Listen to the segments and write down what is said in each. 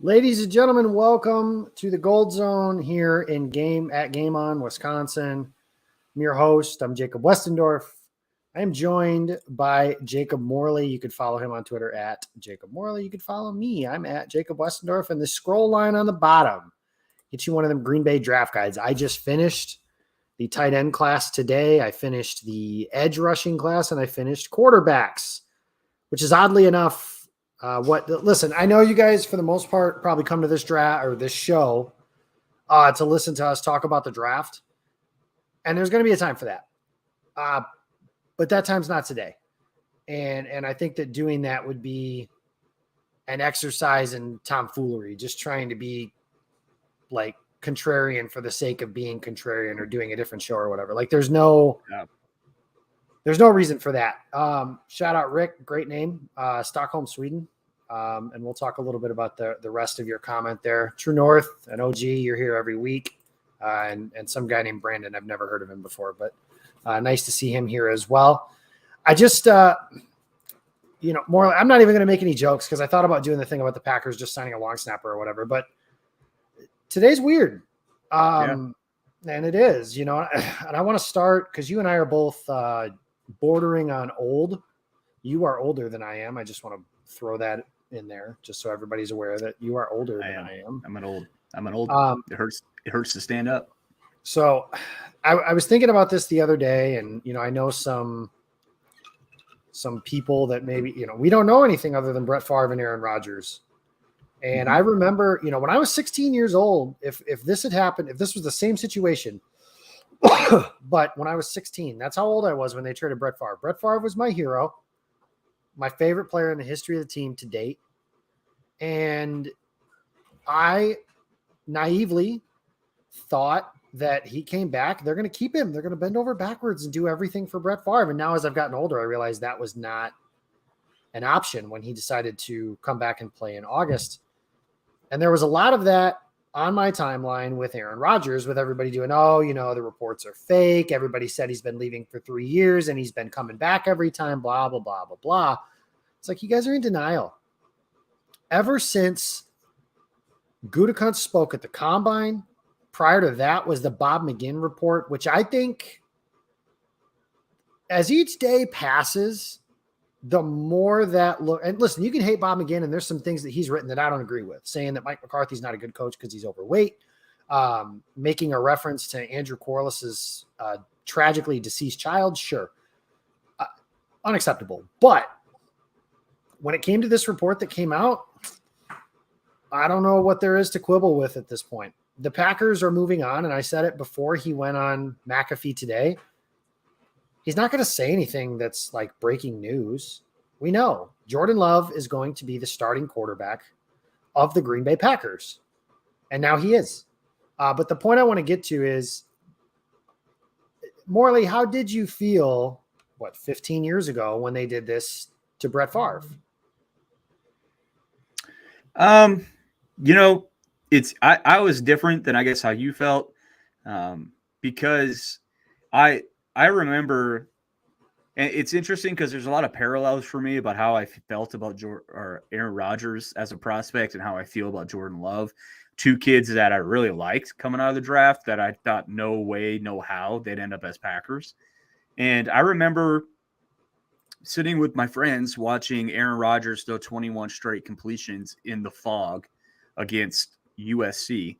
Ladies and gentlemen, welcome to the Gold Zone here in Game On, Wisconsin. I'm your host. I'm Jacob Westendorf. I am joined by Jacob Morley. You could follow him on Twitter at Jacob Morley. You could follow me. I'm at Jacob Westendorf. And the scroll line on the bottom gets you one of them Green Bay draft guides. I just finished the tight end class today. I finished the edge rushing class, and I finished quarterbacks, which is oddly enough listen, I know you guys for the most part probably come to this draft or this show to listen to us talk about the draft, and there's going to be a time for that, but that time's not today, and I think that doing that would be an exercise in tomfoolery, just trying to be like contrarian for the sake of being contrarian or doing a different show or whatever. Like there's no reason for that. Shout out Rick, great name, Stockholm, Sweden. And we'll talk a little bit about the rest of your comment there. True North and OG, you're here every week. And some guy named Brandon, I've never heard of him before, but nice to see him here as well. I just, more, I'm not even going to make any jokes because I thought about doing the thing about the Packers just signing a long snapper or whatever, but today's weird. And it is, and I want to start because you and I are both bordering on old. You are older than I am. I just want to throw that in there just so everybody's aware that you are older than I am. I'm an old. It hurts to stand up. So I was thinking about this the other day, and I know some people that maybe we don't know anything other than Brett Favre and Aaron Rodgers. And I remember, when I was 16 years old, if this had happened, if this was the same situation, but when I was 16, that's how old I was when they traded Brett Favre. Brett Favre was my hero, my favorite player in the history of the team to date. And I naively thought that he came back, they're going to keep him. They're going to bend over backwards and do everything for Brett Favre. And now as I've gotten older, I realized that was not an option when he decided to come back and play in August. And there was a lot of that on my timeline with Aaron Rodgers, with everybody doing, the reports are fake. Everybody said he's been leaving for 3 years and he's been coming back every time, blah, blah, blah, blah, blah. It's like, you guys are in denial. Ever since Gutekunst spoke at the Combine, prior to that was the Bob McGinn report, which I think as each day passes, the more that look, and listen, you can hate Bob McGinn, and there's some things that he's written that I don't agree with, saying that Mike McCarthy's not a good coach because he's overweight, making a reference to Andrew Corliss's tragically deceased child. Sure. Unacceptable. But when it came to this report that came out, I don't know what there is to quibble with at this point. The Packers are moving on, and I said it before he went on McAfee today. He's not going to say anything that's like breaking news. We know Jordan Love is going to be the starting quarterback of the Green Bay Packers. And now he is. But the point I want to get to is, Morley, how did you feel, 15 years ago when they did this to Brett Favre? I was different than I guess how you felt, because I remember, and it's interesting because there's a lot of parallels for me about how I felt about Aaron Rodgers as a prospect and how I feel about Jordan Love, two kids that I really liked coming out of the draft that I thought no way, no how they'd end up as Packers. And I remember sitting with my friends watching Aaron Rodgers throw 21 straight completions in the fog against USC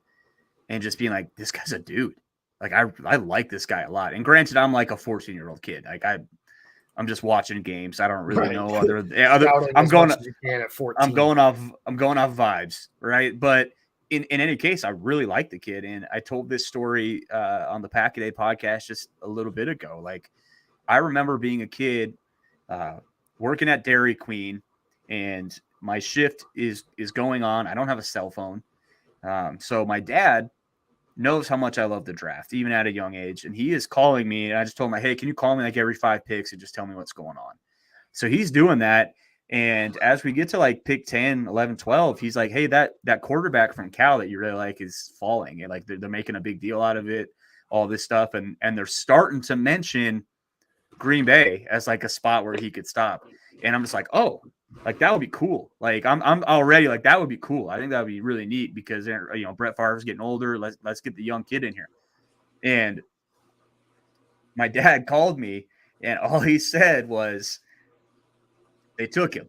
and just being like, this guy's a dude. Like, I like this guy a lot. And granted, I'm like a 14-year-old kid. Like, I'm just watching games. I don't really know other. I'm going off vibes, right? But in any case, I really like the kid. And I told this story on the Pack a Day podcast just a little bit ago. Like, I remember being a kid working at Dairy Queen, and my shift is going on. I don't have a cell phone. So my dad knows how much I love the draft, even at a young age. And he is calling me, and I just told him, hey, can you call me like every 5 picks and just tell me what's going on? So he's doing that. And as we get to like pick 10, 11, 12, he's like, hey, that quarterback from Cal that you really like is falling. And like, they're making a big deal out of it, all this stuff. And they're starting to mention Green Bay as like a spot where he could stop. And I'm just like, oh, like that would be cool. Like I'm already like that would be cool. I think that would be really neat because Brett Favre's getting older. Let's get the young kid in here. And my dad called me, and all he said was, "They took him."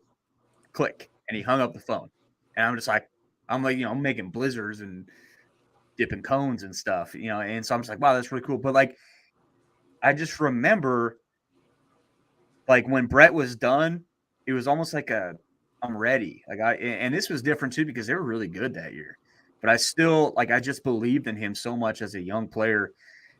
Click, and he hung up the phone. And I'm like, I'm making blizzards and dipping cones and stuff, And so I'm just like, wow, that's really cool. But like, I just remember, like when Brett was done, it was almost like I'm ready. And this was different too because they were really good that year. But I still I just believed in him so much as a young player.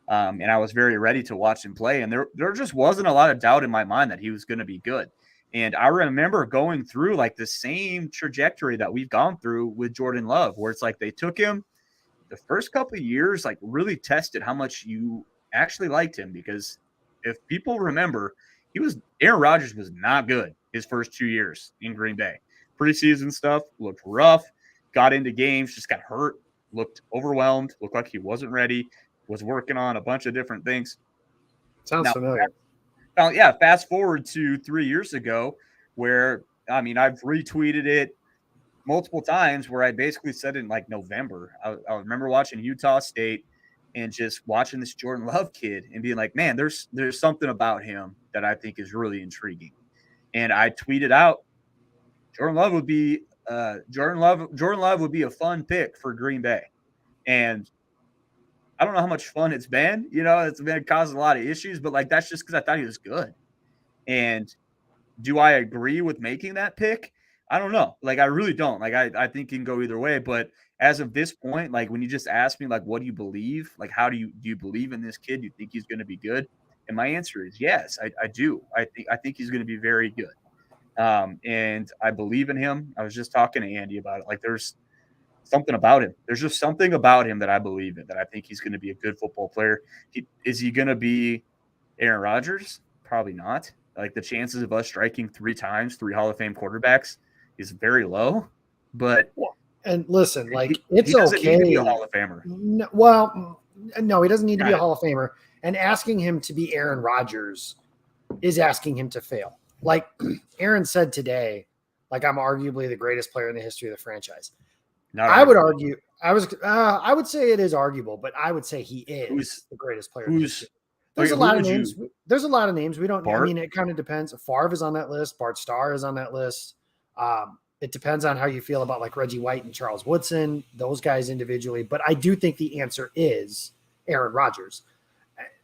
And I was very ready to watch him play. And there just wasn't a lot of doubt in my mind that he was going to be good. And I remember going through like the same trajectory that we've gone through with Jordan Love, where it's like they took him the first couple of years, like really tested how much you actually liked him. Because if people remember, Aaron Rodgers was not good his first 2 years in Green Bay. Preseason stuff looked rough, got into games, just got hurt, looked overwhelmed, looked like he wasn't ready, was working on a bunch of different things. Sounds familiar. Fast forward to 3 years ago, where I've retweeted it multiple times, where I basically said in like November, I remember watching Utah State and just watching this Jordan Love kid and being like, man, there's something about him that I think is really intriguing. And I tweeted out, Jordan Love would be a fun pick for Green Bay. And I don't know how much fun it's been. It's been causing a lot of issues, but like that's just because I thought he was good. And do I agree with making that pick? I don't know. Like I really don't. Like I think it can go either way. But as of this point, like when you just ask me, like, what do you believe? Like, how do you believe in this kid? You think he's going to be good? And my answer is yes, I do. I think he's going to be very good. And I believe in him. I was just talking to Andy about it. Like there's something about him. There's just something about him that I believe in, that I think he's going to be a good football player. Is he going to be Aaron Rodgers? Probably not. Like the chances of us striking 3 times, 3 Hall of Fame quarterbacks is very low. But and listen, like it's okay. Need to be a Hall of Famer. No, he doesn't need to be a Hall of Famer. And asking him to be Aaron Rodgers is asking him to fail. Like Aaron said today, like I'm arguably the greatest player in the history of the franchise. I would argue. I would say it is arguable, but I would say he is the greatest player. There's a lot of names. There's a lot of names. We don't. Bart? I mean, it kind of depends. Favre is on that list. Bart Starr is on that list. It depends on how you feel about like Reggie White and Charles Woodson, those guys individually. But I do think the answer is Aaron Rodgers.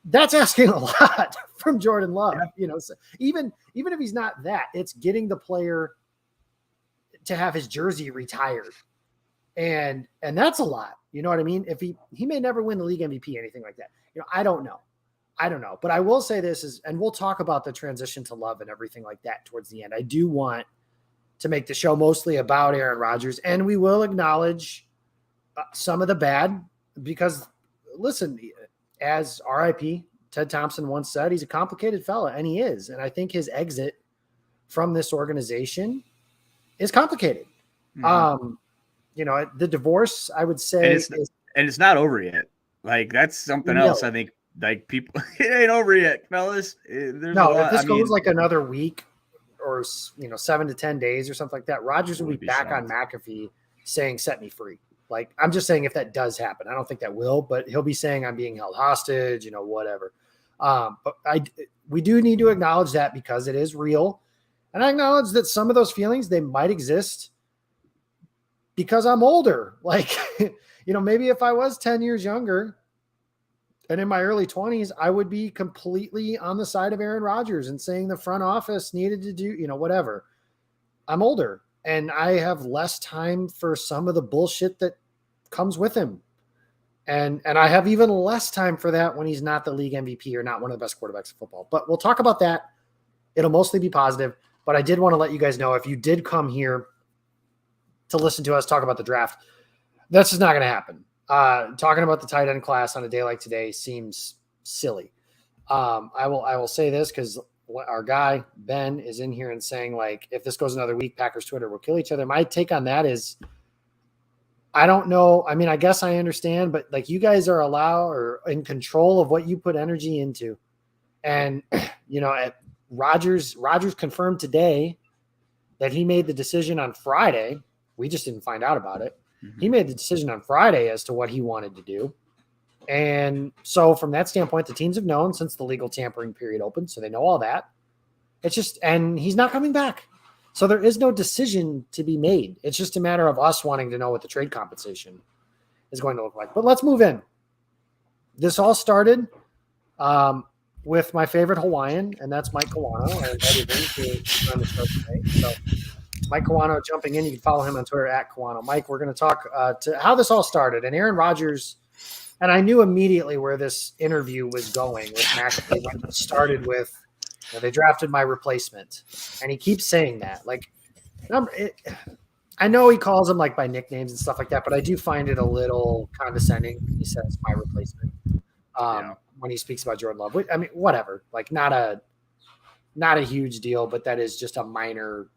That's asking a lot from Jordan Love. Yeah. So even if he's not that, it's getting the player to have his jersey retired. And that's a lot. You know what I mean? If he may never win the league MVP, anything like that. I don't know. But I will say this is, and we'll talk about the transition to Love and everything like that towards the end. I do want to make the show mostly about Aaron Rodgers, and we will acknowledge some of the bad because, listen, as RIP Ted Thompson once said, he's a complicated fella, and he is. And I think his exit from this organization is complicated. Mm-hmm. The divorce, I would say, and it's not over yet. Like that's something else. I think like people, it ain't over yet, fellas. If this goes like another week or 7 to 10 days or something like that, Rodgers will be back on McAfee saying, "Set me free." Like I'm just saying, if that does happen, I don't think that will, but he'll be saying, "I'm being held hostage," whatever. But we do need to acknowledge that because it is real, and I acknowledge that some of those feelings they might exist. Because I'm older, like, maybe if I was 10 years younger and in my early 20s, I would be completely on the side of Aaron Rodgers and saying the front office needed to do, whatever. I'm older and I have less time for some of the bullshit that comes with him. And I have even less time for that when he's not the league MVP or not one of the best quarterbacks in football. But we'll talk about that. It'll mostly be positive. But I did want to let you guys know, if you did come here to listen to us talk about the draft, that's just not going to happen. Talking about the tight end class on a day like today seems silly. I will say this because our guy Ben is in here and saying, like, if this goes another week, Packers Twitter will kill each other. My take on that is, I don't know. I mean, I guess I understand, but like you guys are in control of what you put energy into, and Rodgers confirmed today that he made the decision on Friday. We just didn't find out about it. Mm-hmm. He made the decision on Friday as to what he wanted to do. And so from that standpoint, the teams have known since the legal tampering period opened. So they know all that. It's just, and he's not coming back. So there is no decision to be made. It's just a matter of us wanting to know what the trade compensation is going to look like. But let's move in. This all started with my favorite Hawaiian, and that's Mike Kawano. I invited him to on the show today. So Mike Kawano jumping in. You can follow him on Twitter at Kawano. Mike, we're going to talk to how this all started. And Aaron Rodgers, and I knew immediately where this interview was going with McAfee when it started with, they drafted my replacement. And he keeps saying that. Like, I know he calls him like by nicknames and stuff like that, but I do find it a little condescending. He says my replacement when he speaks about Jordan Love. I mean, whatever. Like, not a huge deal, but that is just a minor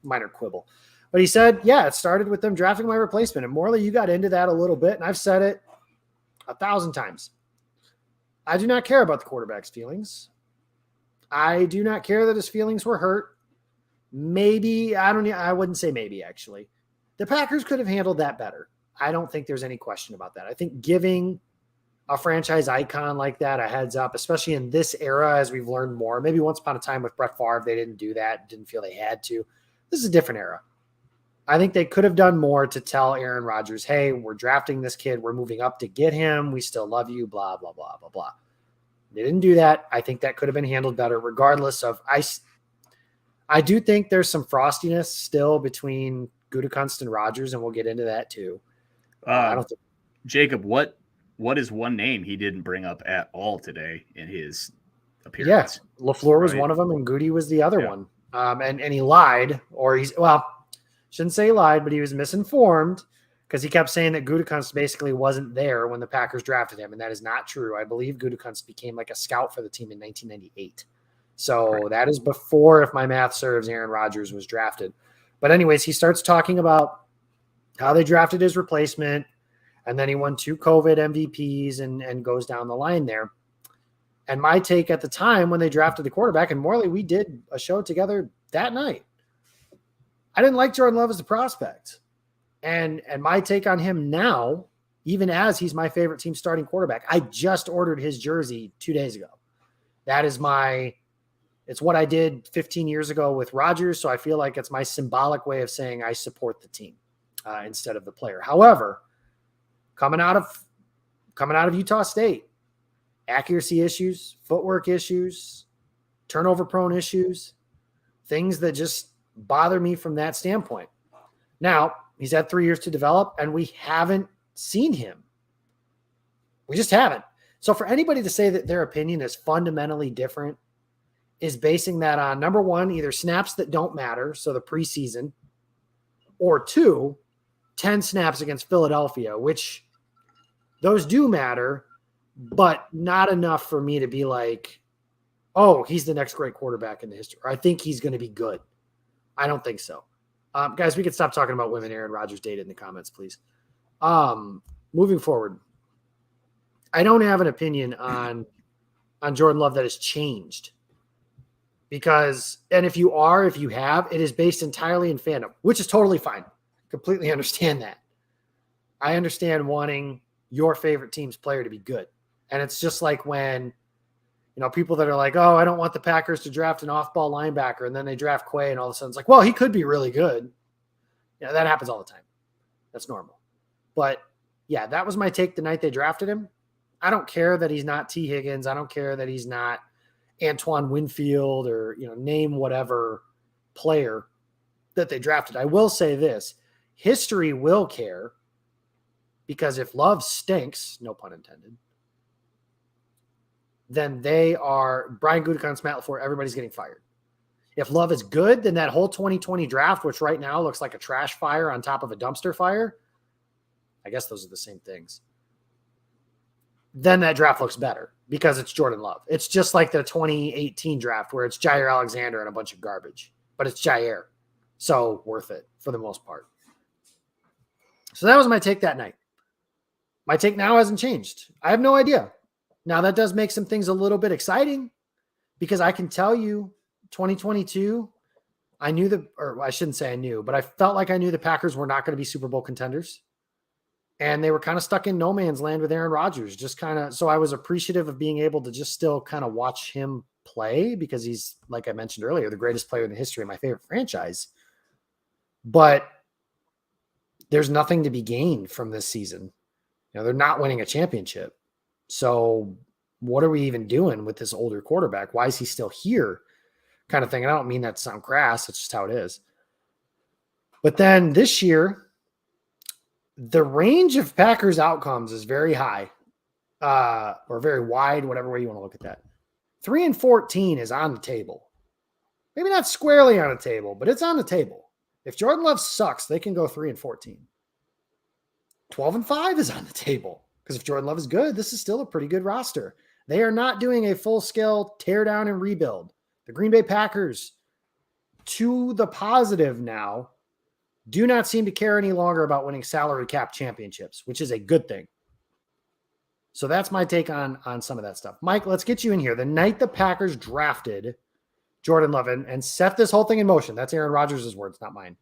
quibble. But he said, yeah, it started with them drafting my replacement. And Morley, you got into that a little bit, and I've said it 1,000 times. I do not care about the quarterback's feelings. I do not care that his feelings were hurt. Maybe, I wouldn't say maybe, actually. The Packers could have handled that better. I don't think there's any question about that. I think giving a franchise icon like that a heads up, especially in this era, as we've learned more, maybe once upon a time with Brett Favre, they didn't do that, didn't feel they had to. This is a different era. I think they could have done more to tell Aaron Rodgers, hey, we're drafting this kid. We're moving up to get him. We still love you, blah, blah, blah, blah, blah. They didn't do that. I think that could have been handled better regardless of I do think there's some frostiness still between Gutekunst and Rodgers, and we'll get into that too. I don't think Jacob, what is one name he didn't bring up at all today in his appearance? Yeah, LaFleur was one of them, and Goody was the other one. And he lied, or shouldn't say he lied, but he was misinformed because he kept saying that Gutekunst basically wasn't there when the Packers drafted him, and that is not true. I believe Gutekunst became like a scout for the team in 1998. So that is before, if my math serves, Aaron Rodgers was drafted. But anyways, he starts talking about how they drafted his replacement, and then he won 2 COVID MVPs and goes down the line there. And my take at the time when they drafted the quarterback, and Morley, we did a show together that night. I didn't like Jordan Love as a prospect. And my take on him now, even as he's my favorite team starting quarterback, I just ordered his jersey 2 days ago. That is it's what I did 15 years ago with Rodgers. So I feel like it's my symbolic way of saying I support the team instead of the player. However, coming out of Utah State, accuracy issues, footwork issues, turnover prone issues, things that just bother me from that standpoint. Now, he's had 3 years to develop, and we haven't seen him. We just haven't. So for anybody to say that their opinion is fundamentally different is basing that on, number one, either snaps that don't matter, so the preseason, or 2, 10 snaps against Philadelphia, which those do matter, but not enough for me to be like, oh, he's the next great quarterback in the history. Or I think he's going to be good. I don't think so. Guys, we could stop talking about women Aaron Rodgers dated in the comments, please. Moving forward, I don't have an opinion on Jordan Love that has changed. Because, and if you have, it is based entirely in fandom, which is totally fine. Completely understand that. I understand wanting your favorite team's player to be good. And it's just like when, people that are like, oh, I don't want the Packers to draft an off-ball linebacker, and then they draft Quay, and all of a sudden it's like, well, he could be really good. Yeah, that happens all the time. That's normal. But, yeah, that was my take the night they drafted him. I don't care that he's not T. Higgins. I don't care that he's not Antoine Winfield or, name whatever player that they drafted. I will say this. History will care because if Love stinks, no pun intended, then they are Brian Gutekunst, Matt LaFleur, everybody's getting fired. If Love is good, then that whole 2020 draft, which right now looks like a trash fire on top of a dumpster fire, I guess those are the same things, then that draft looks better because it's Jordan Love. It's just like the 2018 draft where it's Jair Alexander and a bunch of garbage, but it's Jair. So worth it for the most part. So that was my take that night. My take now hasn't changed. I have no idea. Now that does make some things a little bit exciting because I can tell you 2022, or I shouldn't say I knew, but I felt like I knew the Packers were not going to be Super Bowl contenders. And they were kind of stuck in no man's land with Aaron Rodgers, just kind of. So I was appreciative of being able to just still kind of watch him play because he's, like I mentioned earlier, the greatest player in the history of my favorite franchise. But there's nothing to be gained from this season. They're not winning a championship. So what are we even doing with this older quarterback? Why is he still here? Kind of thing. And I don't mean that to sound crass. It's just how it is. But then this year, the range of Packers outcomes is very high, or very wide, whatever way you want to look at that. 3-14 is on the table. Maybe not squarely on the table, but it's on the table. If Jordan Love sucks, they can go 3-14. 12-5 is on the table because if Jordan Love is good, this is still a pretty good roster. They are not doing a full-scale tear down and rebuild. The Green Bay Packers, to the positive now, do not seem to care any longer about winning salary cap championships, which is a good thing. So that's my take on some of that stuff. Mike, let's get you in here. The night the Packers drafted Jordan Love and set this whole thing in motion. That's Aaron Rodgers' words, not mine.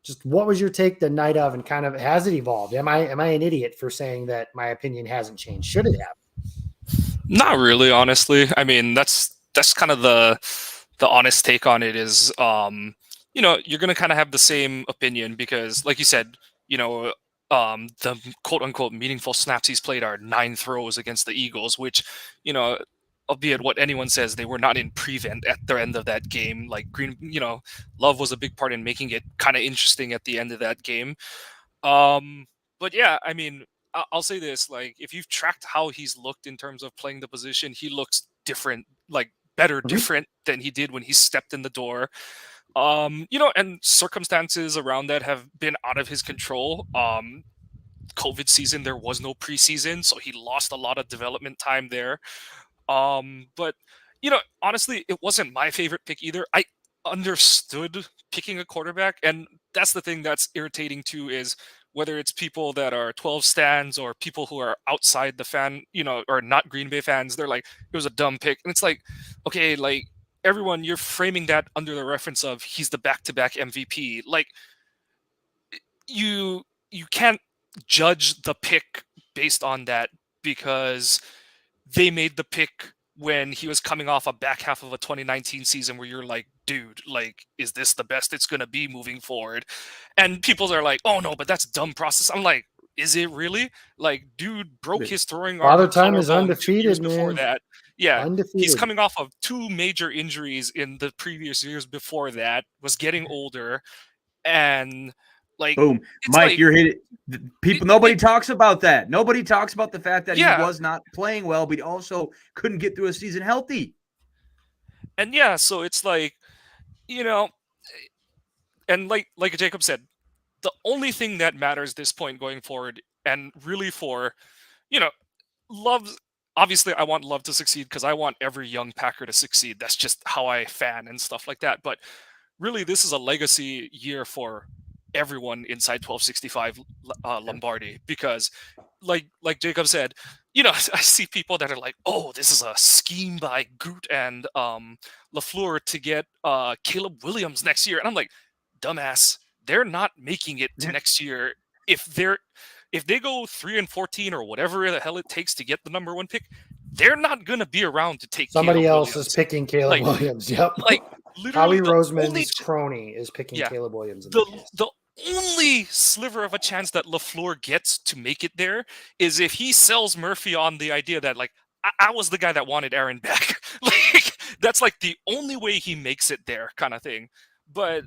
Just what was your take the night of, and kind of has it evolved? Am I an idiot for saying that my opinion hasn't changed? Should it have? Not really, honestly. I mean, that's kind of the honest take on it is, you're going to kind of have the same opinion because, like you said, the quote unquote meaningful snaps he's played are 9 throws against the Eagles, which, albeit what anyone says, they were not in prevent at the end of that game. Like Love was a big part in making it kind of interesting at the end of that game. But yeah, I mean, I'll say this, like, if you've tracked how he's looked in terms of playing the position, he looks different, like better, different than he did when he stepped in the door. And circumstances around that have been out of his control. COVID season, there was no preseason, so he lost a lot of development time there. But honestly, it wasn't my favorite pick either. I understood picking a quarterback, and that's the thing that's irritating too, is whether it's people that are 12 stands or people who are outside the fan, or not Green Bay fans, they're like, it was a dumb pick. And it's like, okay, like, everyone, you're framing that under the reference of he's the back-to-back MVP. Like, you can't judge the pick based on that because they made the pick when he was coming off a back half of a 2019 season where you're like, dude, like, is this the best it's going to be moving forward? And people are like, oh no, but that's dumb process. I'm like, is it really? Like, dude broke his throwing arm. Father Time is undefeated, man. Before that. Yeah, undefeated. He's coming off of 2 major injuries in the previous years before that, was getting older, and like, boom, Mike, like, you're hitting people. Nobody talks about that. Nobody talks about the fact that he was not playing well, but he also couldn't get through a season healthy. And yeah, so it's like, and like Jacob said, the only thing that matters this point going forward, and really for, Love's, obviously I want Love to succeed because I want every young Packer to succeed. That's just how I fan and stuff like that. But really, this is a legacy year for everyone inside 1265 Lombardi, because like Jacob said, I see people that are like, oh, this is a scheme by Goot and LaFleur to get Caleb Williams next year. And I'm like, dumbass, they're not making it to next year. If they go 3-14 or whatever the hell it takes to get the number 1 pick, they're not going to be around to take somebody Caleb else Williams. Is picking Caleb Williams. Yep. Like, literally, Howie Roseman's crony is picking Caleb Williams. The only sliver of a chance that LaFleur gets to make it there is if he sells Murphy on the idea that, like, I was the guy that wanted Aaron back. Like, that's like the only way he makes it there, kind of thing. But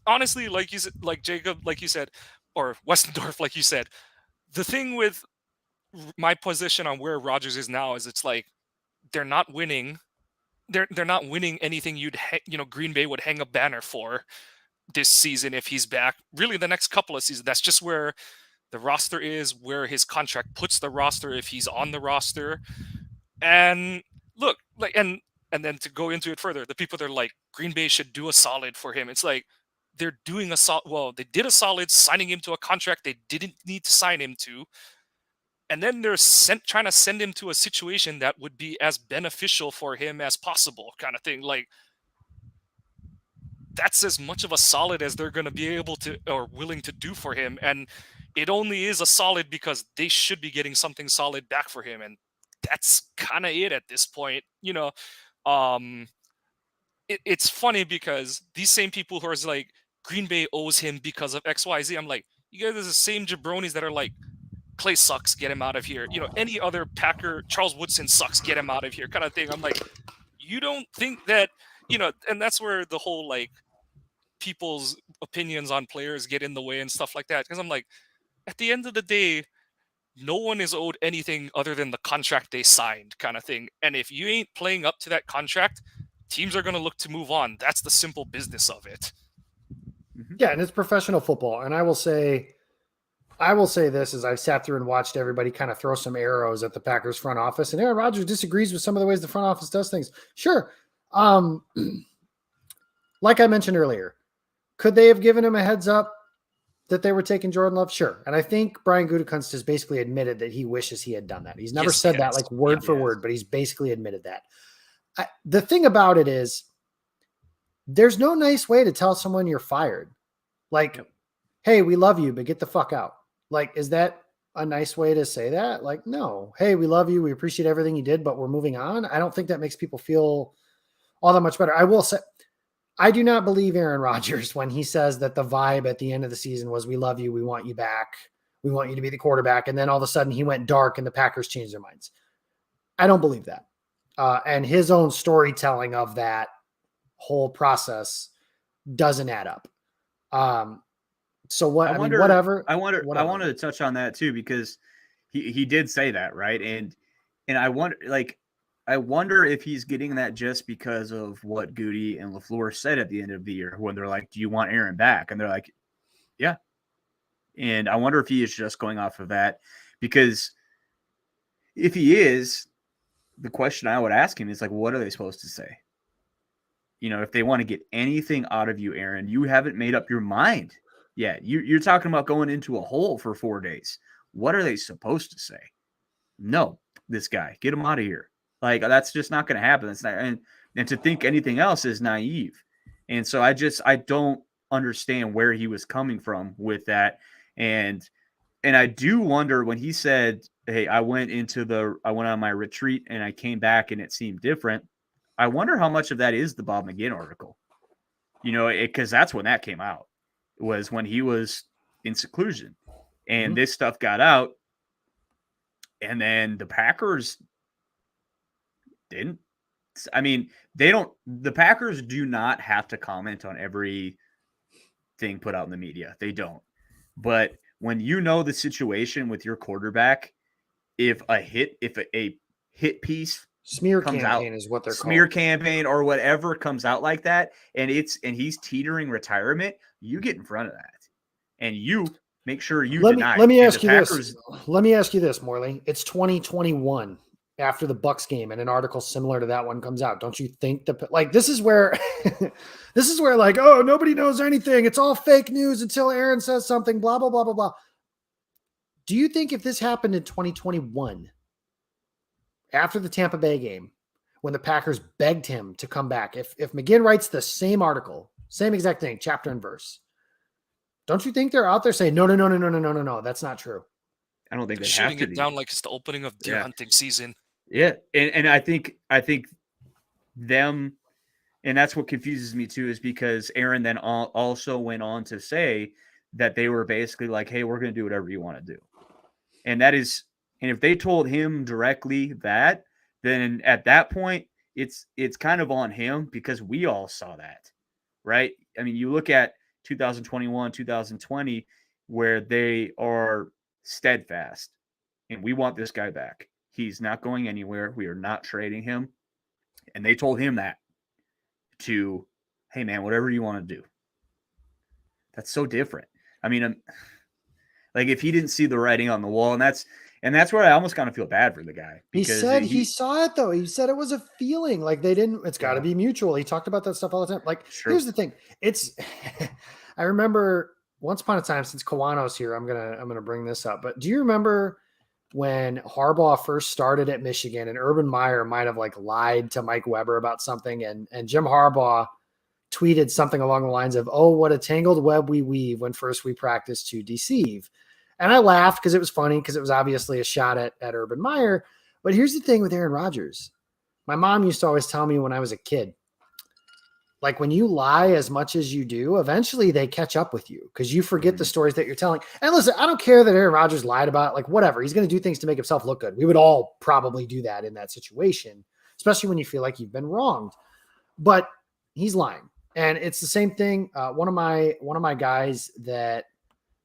honestly, like you said, like Jacob, like you said, or Westendorf, like you said, the thing with my position on where Rodgers is now is it's like they're not winning. They're not winning anything Green Bay would hang a banner for this season if he's back. Really, the next couple of seasons, that's just where the roster is, where his contract puts the roster if he's on the roster. And look, like, and then to go into it further, the people that are like, Green Bay should do a solid for him. It's like, they're doing a solid. Well, they did a solid signing him to a contract they didn't need to sign him to. and then they're trying to send him to a situation that would be as beneficial for him as possible, kind of thing. Like, that's as much of a solid as they're going to be able to or willing to do for him. And it only is a solid because they should be getting something solid back for him. And that's kind of it at this point. It's funny because these same people who are like, Green Bay owes him because of XYZ. I'm like, you guys are the same jabronis that are like, Clay sucks, get him out of here. Any other Packer, Charles Woodson sucks, get him out of here, kind of thing. I'm like, you don't think that, and that's where the whole like people's opinions on players get in the way and stuff like that. Because I'm like, at the end of the day, no one is owed anything other than the contract they signed, kind of thing. And if you ain't playing up to that contract, teams are going to look to move on. That's the simple business of it. Yeah, and it's professional football. And I will say this as I've sat through and watched everybody kind of throw some arrows at the Packers front office, and Aaron Rodgers disagrees with some of the ways the front office does things. Sure. Like I mentioned earlier, could they have given him a heads up that they were taking Jordan Love? Sure. And I think Brian Gutekunst has basically admitted that he wishes he had done that. He's never said that like word for word, but he's basically admitted that. The thing about it is there's no nice way to tell someone you're fired. Like, hey, we love you, but get the fuck out. Like, is that a nice way to say that? Like, no. Hey, we love you. We appreciate everything you did, but we're moving on. I don't think that makes people feel all that much better. I will say, I do not believe Aaron Rodgers when he says that the vibe at the end of the season was, we love you. We want you back. We want you to be the quarterback. And then all of a sudden he went dark and the Packers changed their minds. I don't believe that. And his own storytelling of that whole process doesn't add up. So what? I wanted to touch on that too, because he did say that, right? And I wonder if he's getting that just because of what Goody and LaFleur said at the end of the year when they're like, "Do you want Aaron back?" And they're like, "Yeah." And I wonder if he is just going off of that, because if he is, the question I would ask him is like, what are they supposed to say? If they want to get anything out of you, Aaron, you haven't made up your mind. Yeah, you're talking about going into a hole for 4 days. What are they supposed to say? No, this guy, get him out of here. Like, that's just not going to happen. It's not, and to think anything else is naive. And so I don't understand where he was coming from with that. And I do wonder when he said, "Hey, I went on my retreat and I came back and it seemed different." I wonder how much of that is the Bob McGinn article. Because that's when that came out. Was when he was in seclusion, and this stuff got out, and then the Packers didn't. I mean, the Packers do not have to comment on every thing put out in the media. They don't. But when the situation with your quarterback, if a hit piece smear comes campaign out, is what they're smear called. campaign or whatever comes out like that, and he's teetering retirement, you get in front of that and you make sure you deny. Let me ask you this, Morley. It's 2021 after the Bucks game, and an article similar to that one comes out. Don't you think this is where like, oh, nobody knows anything. It's all fake news until Aaron says something, blah, blah, blah, blah, blah. Do you think if this happened in 2021, after the Tampa Bay game, when the Packers begged him to come back, if McGinn writes the same article, same exact thing, chapter and verse, don't you think they're out there saying, no, that's not true? I don't think they're shooting it down like it's the opening of deer hunting season. Yeah, and I think them, and that's what confuses me too, is because Aaron then also went on to say that they were basically like, "Hey, we're going to do whatever you want to do," and if they told him directly that, then at that point it's kind of on him, because we all saw that, right? I mean, you look at 2021, 2020, where they are steadfast and we want this guy back. He's not going anywhere. We are not trading him. And they told him that hey man, whatever you want to do. That's so different. I mean, like if he didn't see the writing on the wall, and that's where I almost kind of feel bad for the guy. He said he saw it though. He said it was a feeling, like it's got to be mutual. He talked about that stuff all the time. Like, Here's the thing. I remember once upon a time, since Kawano's here, I'm gonna bring this up. But do you remember when Harbaugh first started at Michigan, and Urban Meyer might have like lied to Mike Weber about something, and Jim Harbaugh tweeted something along the lines of, "Oh, what a tangled web we weave when first we practice to deceive." And I laughed because it was funny, because it was obviously a shot at Urban Meyer. But here's the thing with Aaron Rodgers. My mom used to always tell me when I was a kid, like when you lie as much as you do, eventually they catch up with you because you forget the stories that you're telling. And listen, I don't care that Aaron Rodgers lied about it, like whatever. He's going to do things to make himself look good. We would all probably do that in that situation, especially when you feel like you've been wronged. But he's lying. And it's the same thing. One of my guys that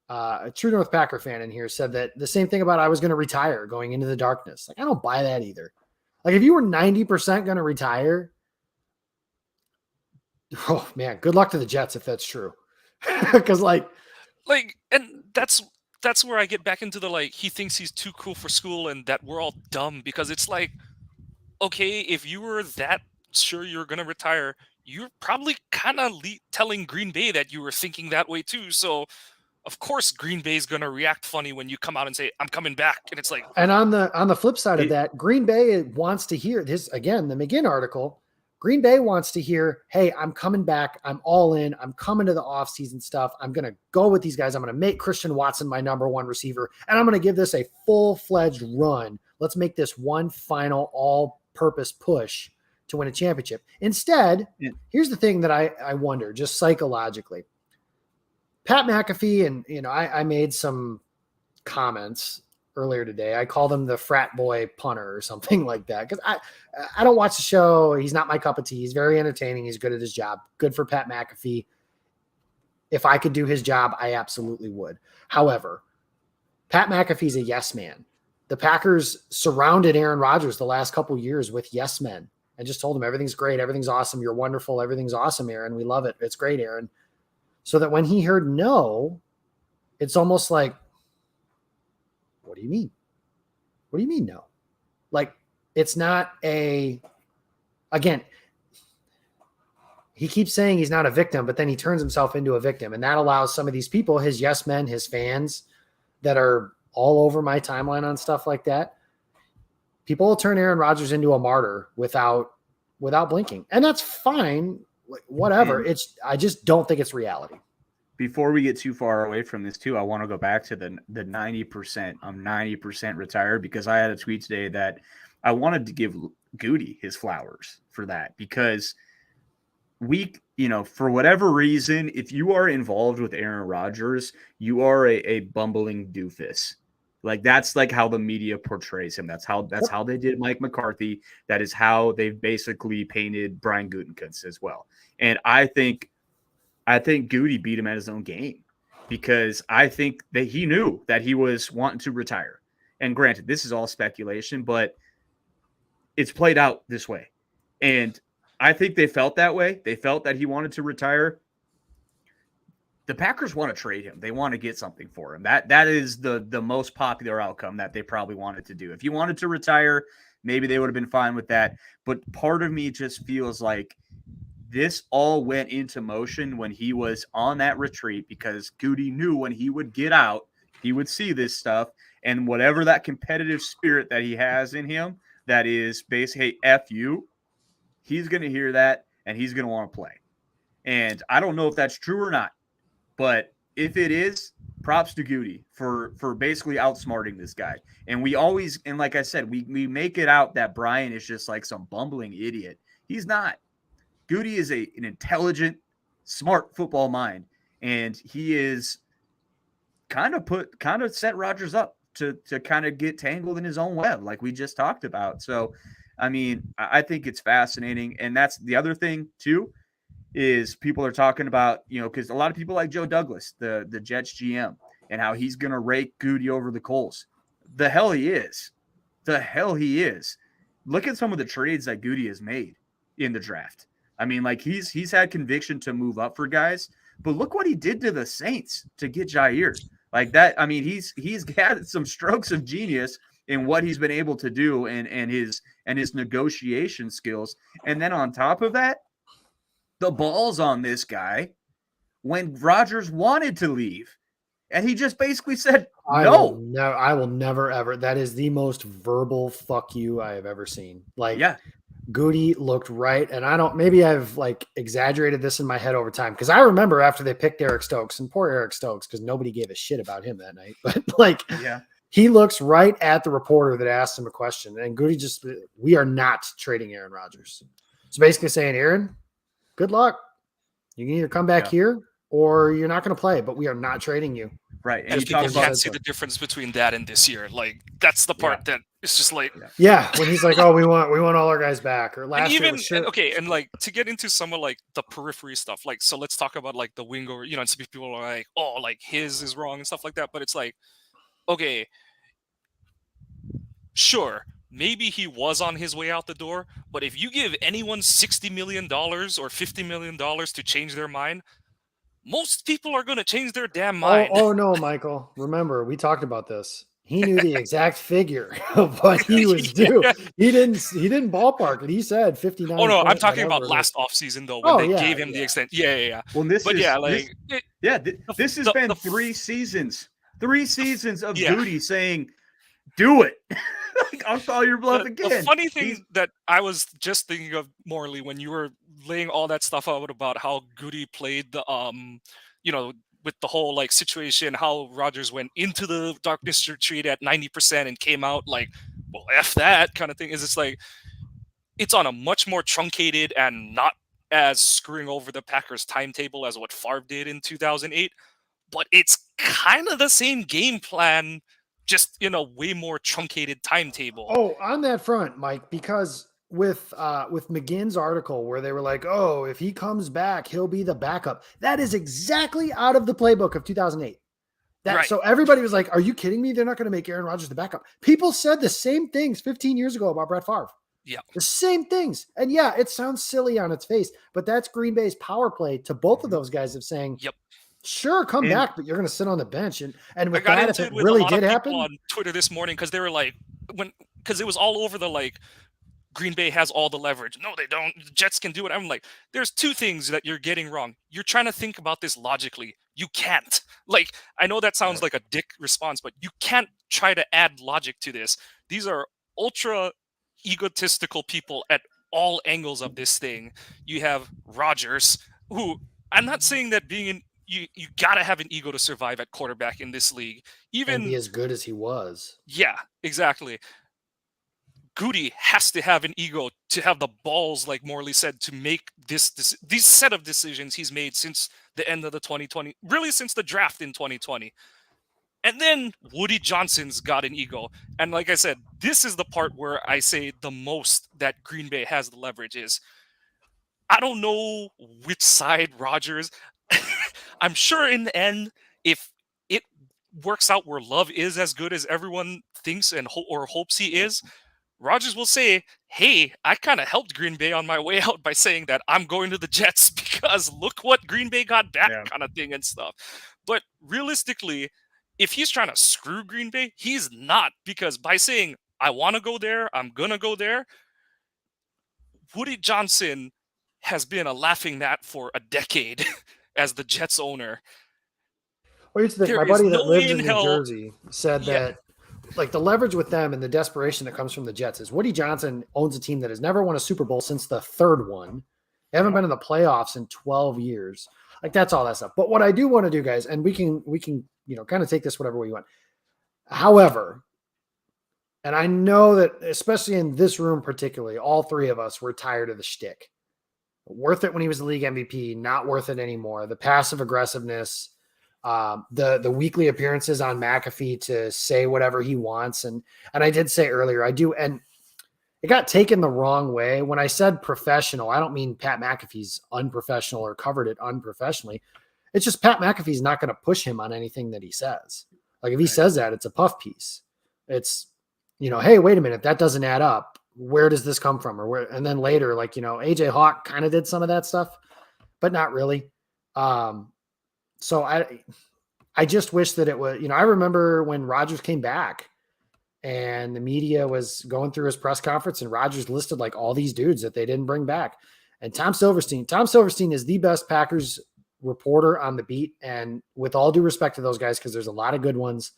a True North Packer fan in here said that the same thing about I was going to retire going into the darkness. Like, I don't buy that either. Like, if you were 90% going to retire, oh man, good luck to the Jets if that's true. Because and that's where I get back into the like he thinks he's too cool for school and that we're all dumb, because it's like, okay, if you were that sure you're going to retire, you're probably kind of telling Green Bay that you were thinking that way too. So of course Green Bay is going to react funny when you come out and say, "I'm coming back." And it's like, and on the flip side of that, Green Bay wants to hear this again, the McGinn article. Green Bay wants to hear, "Hey, I'm coming back. I'm all in. I'm coming to the offseason stuff. I'm going to go with these guys. I'm going to make Christian Watson my number one receiver, and I'm going to give this a full-fledged run. Let's make this one final all-purpose push to win a championship." Instead, here's the thing that I wonder, just psychologically. Pat McAfee, and I made some comments earlier today. I called him the frat boy punter or something like that, because I don't watch the show. He's not my cup of tea. He's very entertaining. He's good at his job. Good for Pat McAfee. If I could do his job, I absolutely would. However, Pat McAfee's a yes man. The Packers surrounded Aaron Rodgers the last couple of years with yes men and just told him everything's great, everything's awesome, you're wonderful, everything's awesome, Aaron. We love it. It's great, Aaron. So that when he heard no, it's almost like, what do you mean? What do you mean no? Like, it's not again, he keeps saying he's not a victim, but then he turns himself into a victim. And that allows some of these people, his yes men, his fans that are all over my timeline on stuff like that, people will turn Aaron Rodgers into a martyr without blinking. And that's fine. Whatever. I just don't think it's reality. Before we get too far away from this too, I want to go back to the 90%. I'm 90% retired, because I had a tweet today that I wanted to give Goody his flowers for that, because for whatever reason, if you are involved with Aaron Rodgers, you are a bumbling doofus. Like, that's like how the media portrays him. That's how they did Mike McCarthy. That is how they've basically painted Brian Gutekunst as well. And I think Goody beat him at his own game, because I think that he knew that he was wanting to retire. And granted, this is all speculation, but it's played out this way. And I think they felt that way. They felt that he wanted to retire. The Packers want to trade him. They want to get something for him. That is the most popular outcome that they probably wanted to do. If he wanted to retire, maybe they would have been fine with that. But part of me just feels like this all went into motion when he was on that retreat, because Goody knew when he would get out, he would see this stuff. And whatever that competitive spirit that he has in him, that is basically, hey, F you, he's going to hear that and he's going to want to play. And I don't know if that's true or not, but if it is, props to Goody for basically outsmarting this guy. And like I said, we make it out that Brian is just like some bumbling idiot. He's not. Goody is an intelligent, smart football mind, and he is kind of set Rodgers up to kind of get tangled in his own web, like we just talked about. So, I mean, I think it's fascinating. And that's the other thing too, is people are talking about, because a lot of people like Joe Douglas, the Jets GM, and how he's going to rake Goody over the coals. The hell he is. Look at some of the trades that Goody has made in the draft. I mean, like, he's had conviction to move up for guys, but look what he did to the Saints to get Jair. Like that. I mean, he's got some strokes of genius in what he's been able to do and his negotiation skills. And then on top of that, the balls on this guy when Rodgers wanted to leave And he just basically said, I no. will never, ever. That is the most verbal fuck you I have ever seen. Like, Yeah. Goody looked right. And maybe I've like exaggerated this in my head over time. Cause I remember after they picked Eric Stokes, and poor Eric Stokes, because nobody gave a shit about him that night. But like, Yeah. he looks right at the reporter that asked him a question. And Goody we are not trading Aaron Rodgers. So basically saying, Aaron, good luck. You can either come back here or you're not going to play, but we are not trading you. Right. And people can't see the difference between that and this year. Like, that's the part that it's just like, when he's like, oh, we want all our guys back. Or last year, and like to get into some of like the periphery stuff. Like, so let's talk about like the wing over, and some people are like, oh, like his is wrong and stuff like that. But it's like, okay, sure, maybe he was on his way out the door, but if you give anyone $60 million or $50 million to change their mind, most people are going to change their damn mind. Oh no, Michael. Remember, we talked about this. He knew the exact figure of what he was due. He didn't ballpark it. He said 59. Oh no, I'm talking about last offseason though, when they gave him the extent. Yeah. Well, this has been 3 seasons. 3 seasons of Goody saying, do it. I'll call your bluff again. The funny thing that I was just thinking of, Morley, when you were laying all that stuff out about how Goody played the with the whole like situation, how Rodgers went into the darkness retreat at 90% and came out like, well, F that kind of thing, is it's like it's on a much more truncated and not as screwing over the Packers timetable as what Favre did in 2008, but it's kind of the same game plan, just in a way more truncated timetable. Oh, on that front, Mike, because with McGinn's article where they were like, oh, if he comes back, he'll be the backup. That is exactly out of the playbook of 2008. So everybody was like, are you kidding me? They're not going to make Aaron Rodgers the backup. People said the same things 15 years ago about Brett Favre. Yeah. The same things. And yeah, it sounds silly on its face, but that's Green Bay's power play to both of those guys of saying, yep, sure, come back, but you're going to sit on the bench. And with that, if it really did happen on Twitter this morning, because they were like, because it was all over the like, Green Bay has all the leverage. No, they don't. The Jets can do it. I'm like, there's 2 things that you're getting wrong. You're trying to think about this logically. You can't. Like, I know that sounds like a dick response, but you can't try to add logic to this. These are ultra egotistical people at all angles of this thing. You have Rodgers, who I'm not saying that being in you gotta have an ego to survive at quarterback in this league. Even and be as good as he was. Yeah, exactly. Goody has to have an ego to have the balls, like Morley said, to make these set of decisions he's made since the end of the 2020, really since the draft in 2020. And then Woody Johnson's got an ego. And like I said, this is the part where I say the most that Green Bay has the leverage is, I don't know which side Rodgers. I'm sure in the end, if it works out where Love is as good as everyone thinks or hopes he is, Rodgers will say, hey, I kind of helped Green Bay on my way out by saying that I'm going to the Jets because look what Green Bay got back, kind of thing and stuff. But realistically, if he's trying to screw Green Bay, he's not, because by saying, I want to go there, I'm going to go there, Woody Johnson has been a laughing mat for a decade as the Jets owner. Well, here's the thing. My buddy that lives in New Jersey said that like the leverage with them and the desperation that comes from the Jets is Woody Johnson owns a team that has never won a Super Bowl since the 3rd one. They haven't been in the playoffs in 12 years. Like, that's all that stuff. But what I do want to do, guys, and we can, kind of take this whatever way you want. However, and I know that especially in this room particularly, all 3 of us were tired of the shtick. Worth it when he was the league MVP, not worth it anymore. The passive aggressiveness, the weekly appearances on McAfee to say whatever he wants. And I did say earlier, I do. And it got taken the wrong way. When I said professional, I don't mean Pat McAfee's unprofessional or covered it unprofessionally. It's just Pat McAfee's not going to push him on anything that he says. Like if he says that, it's a puff piece. It's, hey, wait a minute, that doesn't add up. Where does this come from? Or where? And then later, like, AJ Hawk kind of did some of that stuff, but not really. So I just wish that it was, I remember when Rodgers came back and the media was going through his press conference and Rodgers listed like all these dudes that they didn't bring back. And Tom Silverstein is the best Packers reporter on the beat. And with all due respect to those guys, because there's a lot of good ones,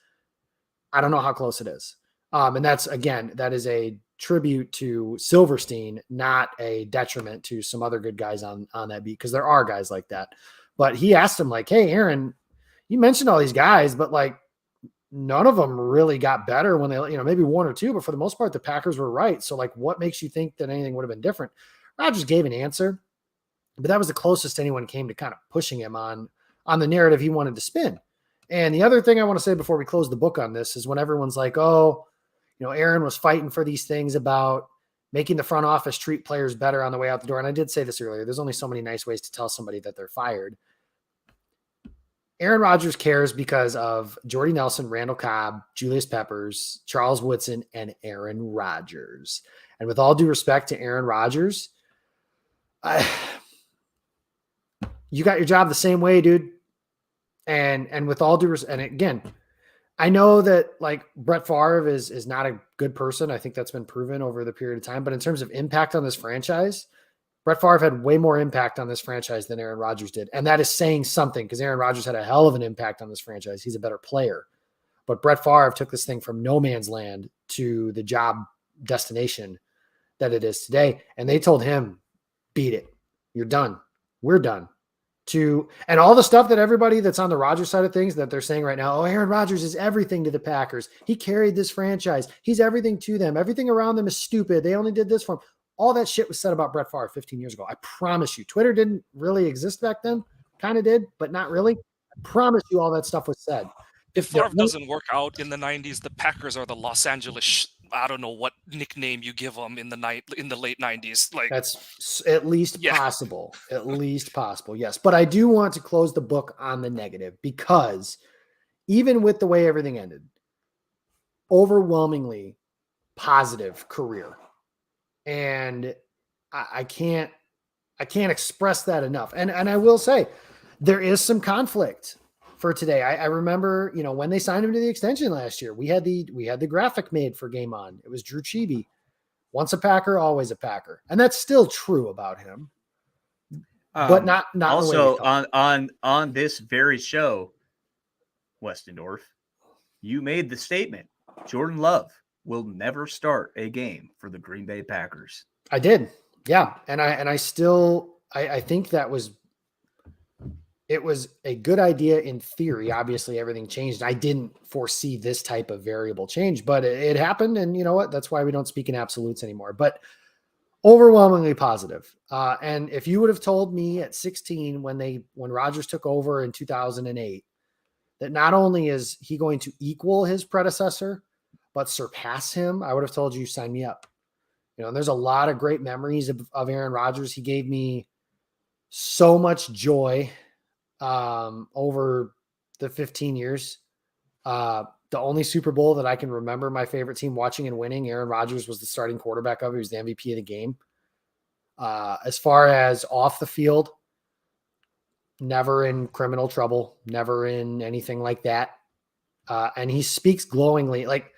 I don't know how close it is. And that's, again, that is a tribute to Silverstein, not a detriment to some other good guys on that beat, because there are guys like that. But he asked him, like, hey, Aaron, you mentioned all these guys, but like none of them really got better when they, maybe one or two, but for the most part, the Packers were right. So like, what makes you think that anything would have been different? Rodgers gave an answer, but that was the closest anyone came to kind of pushing him on the narrative he wanted to spin. And the other thing I want to say before we close the book on this is when everyone's like, oh, Aaron was fighting for these things about making the front office treat players better on the way out the door. And I did say this earlier, there's only so many nice ways to tell somebody that they're fired. Aaron Rodgers cares because of Jordy Nelson, Randall Cobb, Julius Peppers, Charles Woodson, and Aaron Rodgers. And with all due respect to Aaron Rodgers, you got your job the same way, dude. And with all due respect, and again, I know that like Brett Favre is not a good person. I think that's been proven over the period of time. But in terms of impact on this franchise, Brett Favre had way more impact on this franchise than Aaron Rodgers did. And that is saying something, because Aaron Rodgers had a hell of an impact on this franchise. He's a better player. But Brett Favre took this thing from no man's land to the job destination that it is today. And they told him, beat it. You're done. We're done. And all the stuff that everybody that's on the Rodgers side of things that they're saying right now, oh, Aaron Rodgers is everything to the Packers. He carried this franchise. He's everything to them. Everything around them is stupid. They only did this for him. All that shit was said about Brett Favre 15 years ago. I promise you. Twitter didn't really exist back then. Kind of did, but not really. I promise you all that stuff was said. If Favre doesn't work out in the 90s, the Packers are the Los Angeles, I don't know what nickname you give them in the late 90s. Like, that's at least possible. At least possible, yes. But I do want to close the book on the negative, because even with the way everything ended, overwhelmingly positive career. And I can't express that enough. And I will say there is some conflict for today. I remember, when they signed him to the extension last year, we had the graphic made for Game On. It was Drew Chibi. Once a Packer, always a Packer. And that's still true about him. But not also on this very show, Westendorf, you made the statement, Jordan Love will never start a game for the Green Bay Packers. I did. Yeah. And I still think that it was a good idea in theory. Obviously everything changed. I didn't foresee this type of variable change, but it happened. And you know what? That's why we don't speak in absolutes anymore, but overwhelmingly positive. And if you would have told me at 16, when Rodgers took over in 2008, that not only is he going to equal his predecessor, but surpass him, I would have told you, sign me up. And there's a lot of great memories of Aaron Rodgers. He gave me so much joy over the 15 years. The only Super Bowl that I can remember my favorite team watching and winning, Aaron Rodgers was the starting quarterback of it. He was the MVP of the game. As far as off the field, never in criminal trouble, never in anything like that. And he speaks glowingly. Like,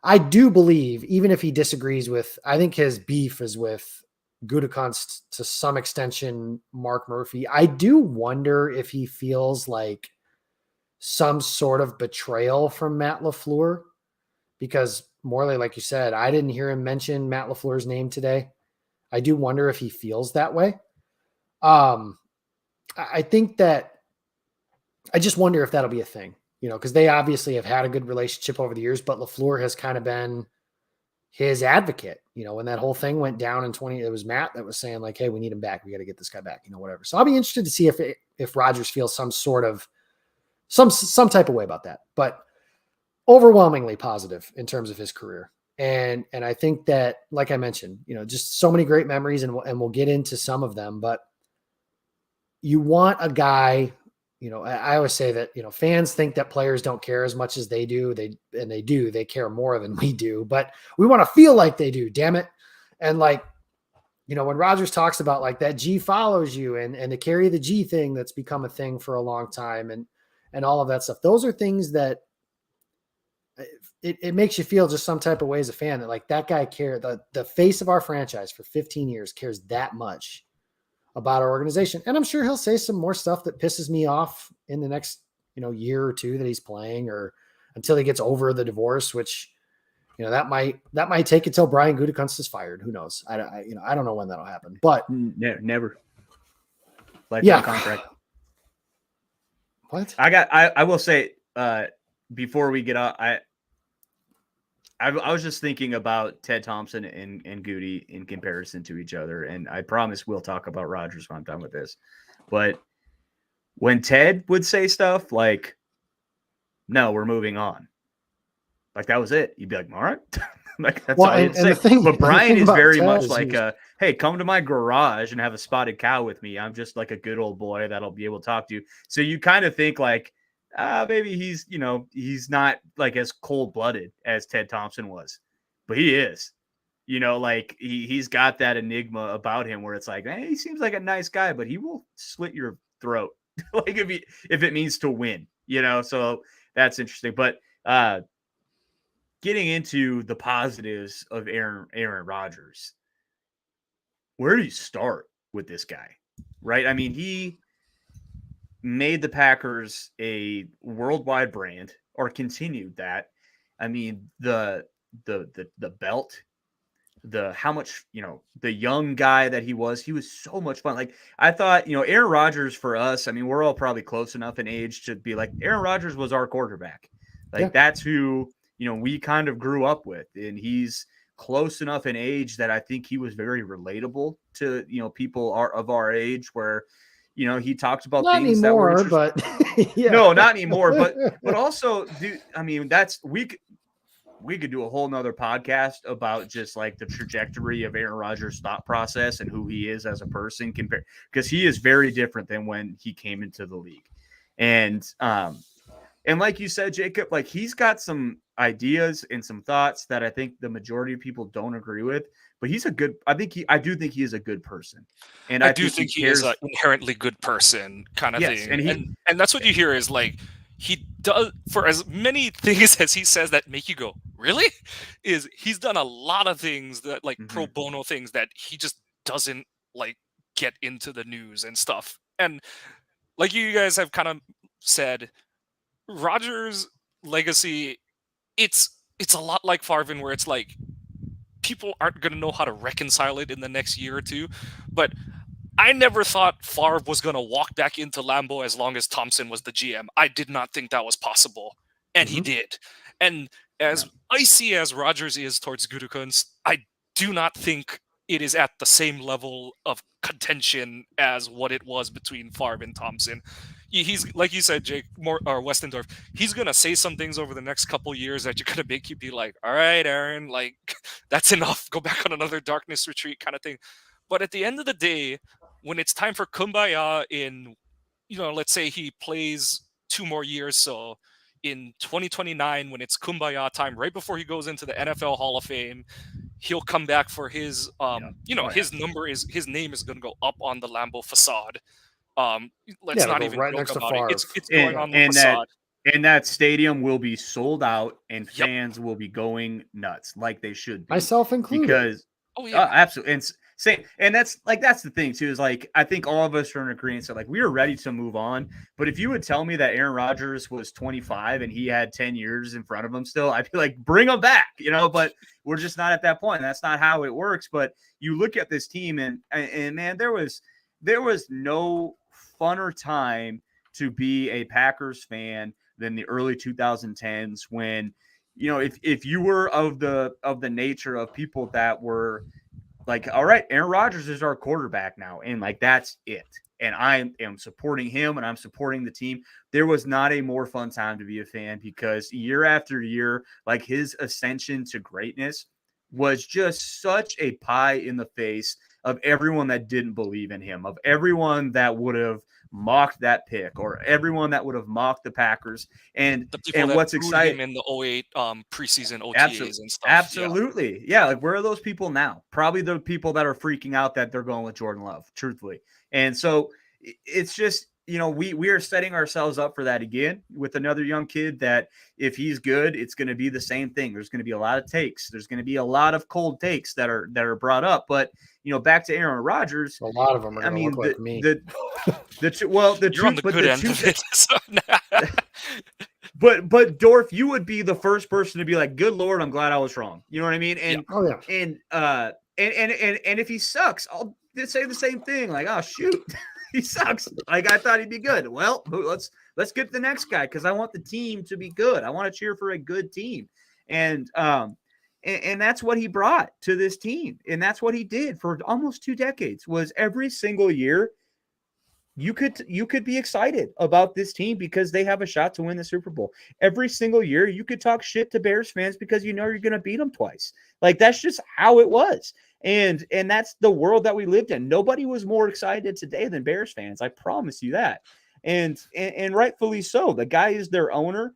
I do believe, even if he disagrees with, I think his beef is with Gutekunst, to some extension, Mark Murphy. I do wonder if he feels like some sort of betrayal from Matt LaFleur, because Morley, like you said, I didn't hear him mention Matt LaFleur's name today. I do wonder if he feels that way. I think that I just wonder if that'll be a thing, because they obviously have had a good relationship over the years, but LaFleur has kind of been his advocate. When that whole thing went down in 20, it was Matt that was saying like, hey, we need him back. We got to get this guy back, whatever. So I'll be interested to see if Rodgers feels some sort of some type of way about that, but overwhelmingly positive in terms of his career. And I think that, like I mentioned, just so many great memories, and we'll get into some of them, but you want a guy, I always say that, fans think that players don't care as much as they do. They care more than we do, but we want to feel like they do, damn it. And like, when Rodgers talks about like that G follows you and to carry the G thing, that's become a thing for a long time. And all of that stuff. Those are things that it makes you feel just some type of way as a fan, that like that guy cared, the face of our franchise for 15 years cares that much about our organization. And I'm sure he'll say some more stuff that pisses me off in the next, year or two that he's playing, or until he gets over the divorce, which, that might take until Brian Gutekunst is fired. Who knows? I don't know when that'll happen, but never. Yeah. Contract. What? I will say, before we get out, I was just thinking about Ted Thompson and Goody in comparison to each other, and I promise we'll talk about Rodgers when I'm done with this. But when Ted would say stuff like, "No, we're moving on," like that was it. You'd be like, "All right," like that's all he'd say. But Brian is very much like, "Hey, come to my garage and have a spotted cow with me. I'm just like a good old boy that'll be able to talk to you." So you kind of think like, maybe he's not like as cold-blooded as Ted Thompson was, but he is, like he's got that enigma about him where it's like, hey, he seems like a nice guy, but he will slit your throat. Like if it means to win, so that's interesting. But getting into the positives of Aaron Rodgers, where do you start with this guy? Right? I mean, he made the Packers a worldwide brand, or continued that. I mean, the belt, how much, the young guy that he was so much fun. Like I thought, Aaron Rodgers for us, I mean, we're all probably close enough in age to be like, Aaron Rodgers was our quarterback. Like that's who, we kind of grew up with, and he's close enough in age that I think he was very relatable to, people of our age, where, he talked about not things anymore, that were but yeah. No, not anymore. But also, dude, I mean, we could do a whole nother podcast about just like the trajectory of Aaron Rodgers' thought process and who he is as a person, because he is very different than when he came into the league. And like you said, Jacob, like he's got some ideas and some thoughts that I think the majority of people don't agree with, but I do think he is a good person. And I do think he is an inherently good person kind of thing. And that's what you hear is like, he does, for as many things as he says that make you go, really? Is he's done a lot of things that like pro bono things that he just doesn't like get into the news and stuff. And like you guys have kind of said, Rodgers' legacy, it's a lot like Favre, where it's like people aren't going to know how to reconcile it in the next year or two. But I never thought Favre was going to walk back into Lambeau as long as Thompson was the GM. I did not think that was possible, and he did. And as icy as Rodgers is towards Gutekunst, I do not think it is at the same level of contention as what it was between Favre and Thompson. He's, like you said, Jake, or Westendorf, he's going to say some things over the next couple years that you're going to make you be like, all right, Aaron, like, that's enough. Go back on another darkness retreat kind of thing. But at the end of the day, when it's time for Kumbaya in, let's say he plays 2 more years, so in 2029, when it's Kumbaya time, right before he goes into the NFL Hall of Fame, he'll come back for his, his name is going to go up on the Lambeau facade. Let's not even right joke next to about Favre. it. It's going on the facade. And that stadium will be sold out, and fans will be going nuts, like they should be. Myself included. Because, absolutely. And that's the thing too, is like, I think all of us are in agreement that like we are ready to move on. But if you would tell me that Aaron Rodgers was 25 and he had 10 years in front of him still, I'd be like, bring him back, but we're just not at that point. That's not how it works. But you look at this team and man, there was no funner time to be a Packers fan than the early 2010s, when, if you were of the nature of people that were like, all right, Aaron Rodgers is our quarterback now, and like that's it, and I am supporting him and I'm supporting the team. There was not a more fun time to be a fan, because year after year, like his ascension to greatness was just such a pie in the face of everyone that didn't believe in him, of everyone that would have mocked that pick, or everyone that would have mocked the Packers, and the people that what's exciting in the 08 preseason OTAs and stuff. Absolutely. Yeah. Like, where are those people now? Probably the people that are freaking out that they're going with Jordan Love, truthfully. And so it's just, we are setting ourselves up for that again with another young kid that if he's good, it's going to be the same thing. There's going to be a lot of takes. There's going to be a lot of cold takes that are brought up. But, back to Aaron Rodgers. A lot of them are I going to mean, look like me. the You're on the good end of it. So. But Dorf, you would be the first person to be like, good Lord, I'm glad I was wrong. You know what I mean? And, and if he sucks, I'll say the same thing. Like, oh, shoot. He sucks. Like, I thought he'd be good. Well, let's get the next guy because I want the team to be good. I want to cheer for a good team. And that's what he brought to this team. And that's what he did for almost 2 decades was every single year you could be excited about this team because they have a shot to win the Super Bowl. Every single year you could talk shit to Bears fans because you're going to beat them twice. Like, that's just how it was. And that's the world that we lived in. Nobody was more excited today than Bears fans. I promise you that. And rightfully so. The guy is their owner.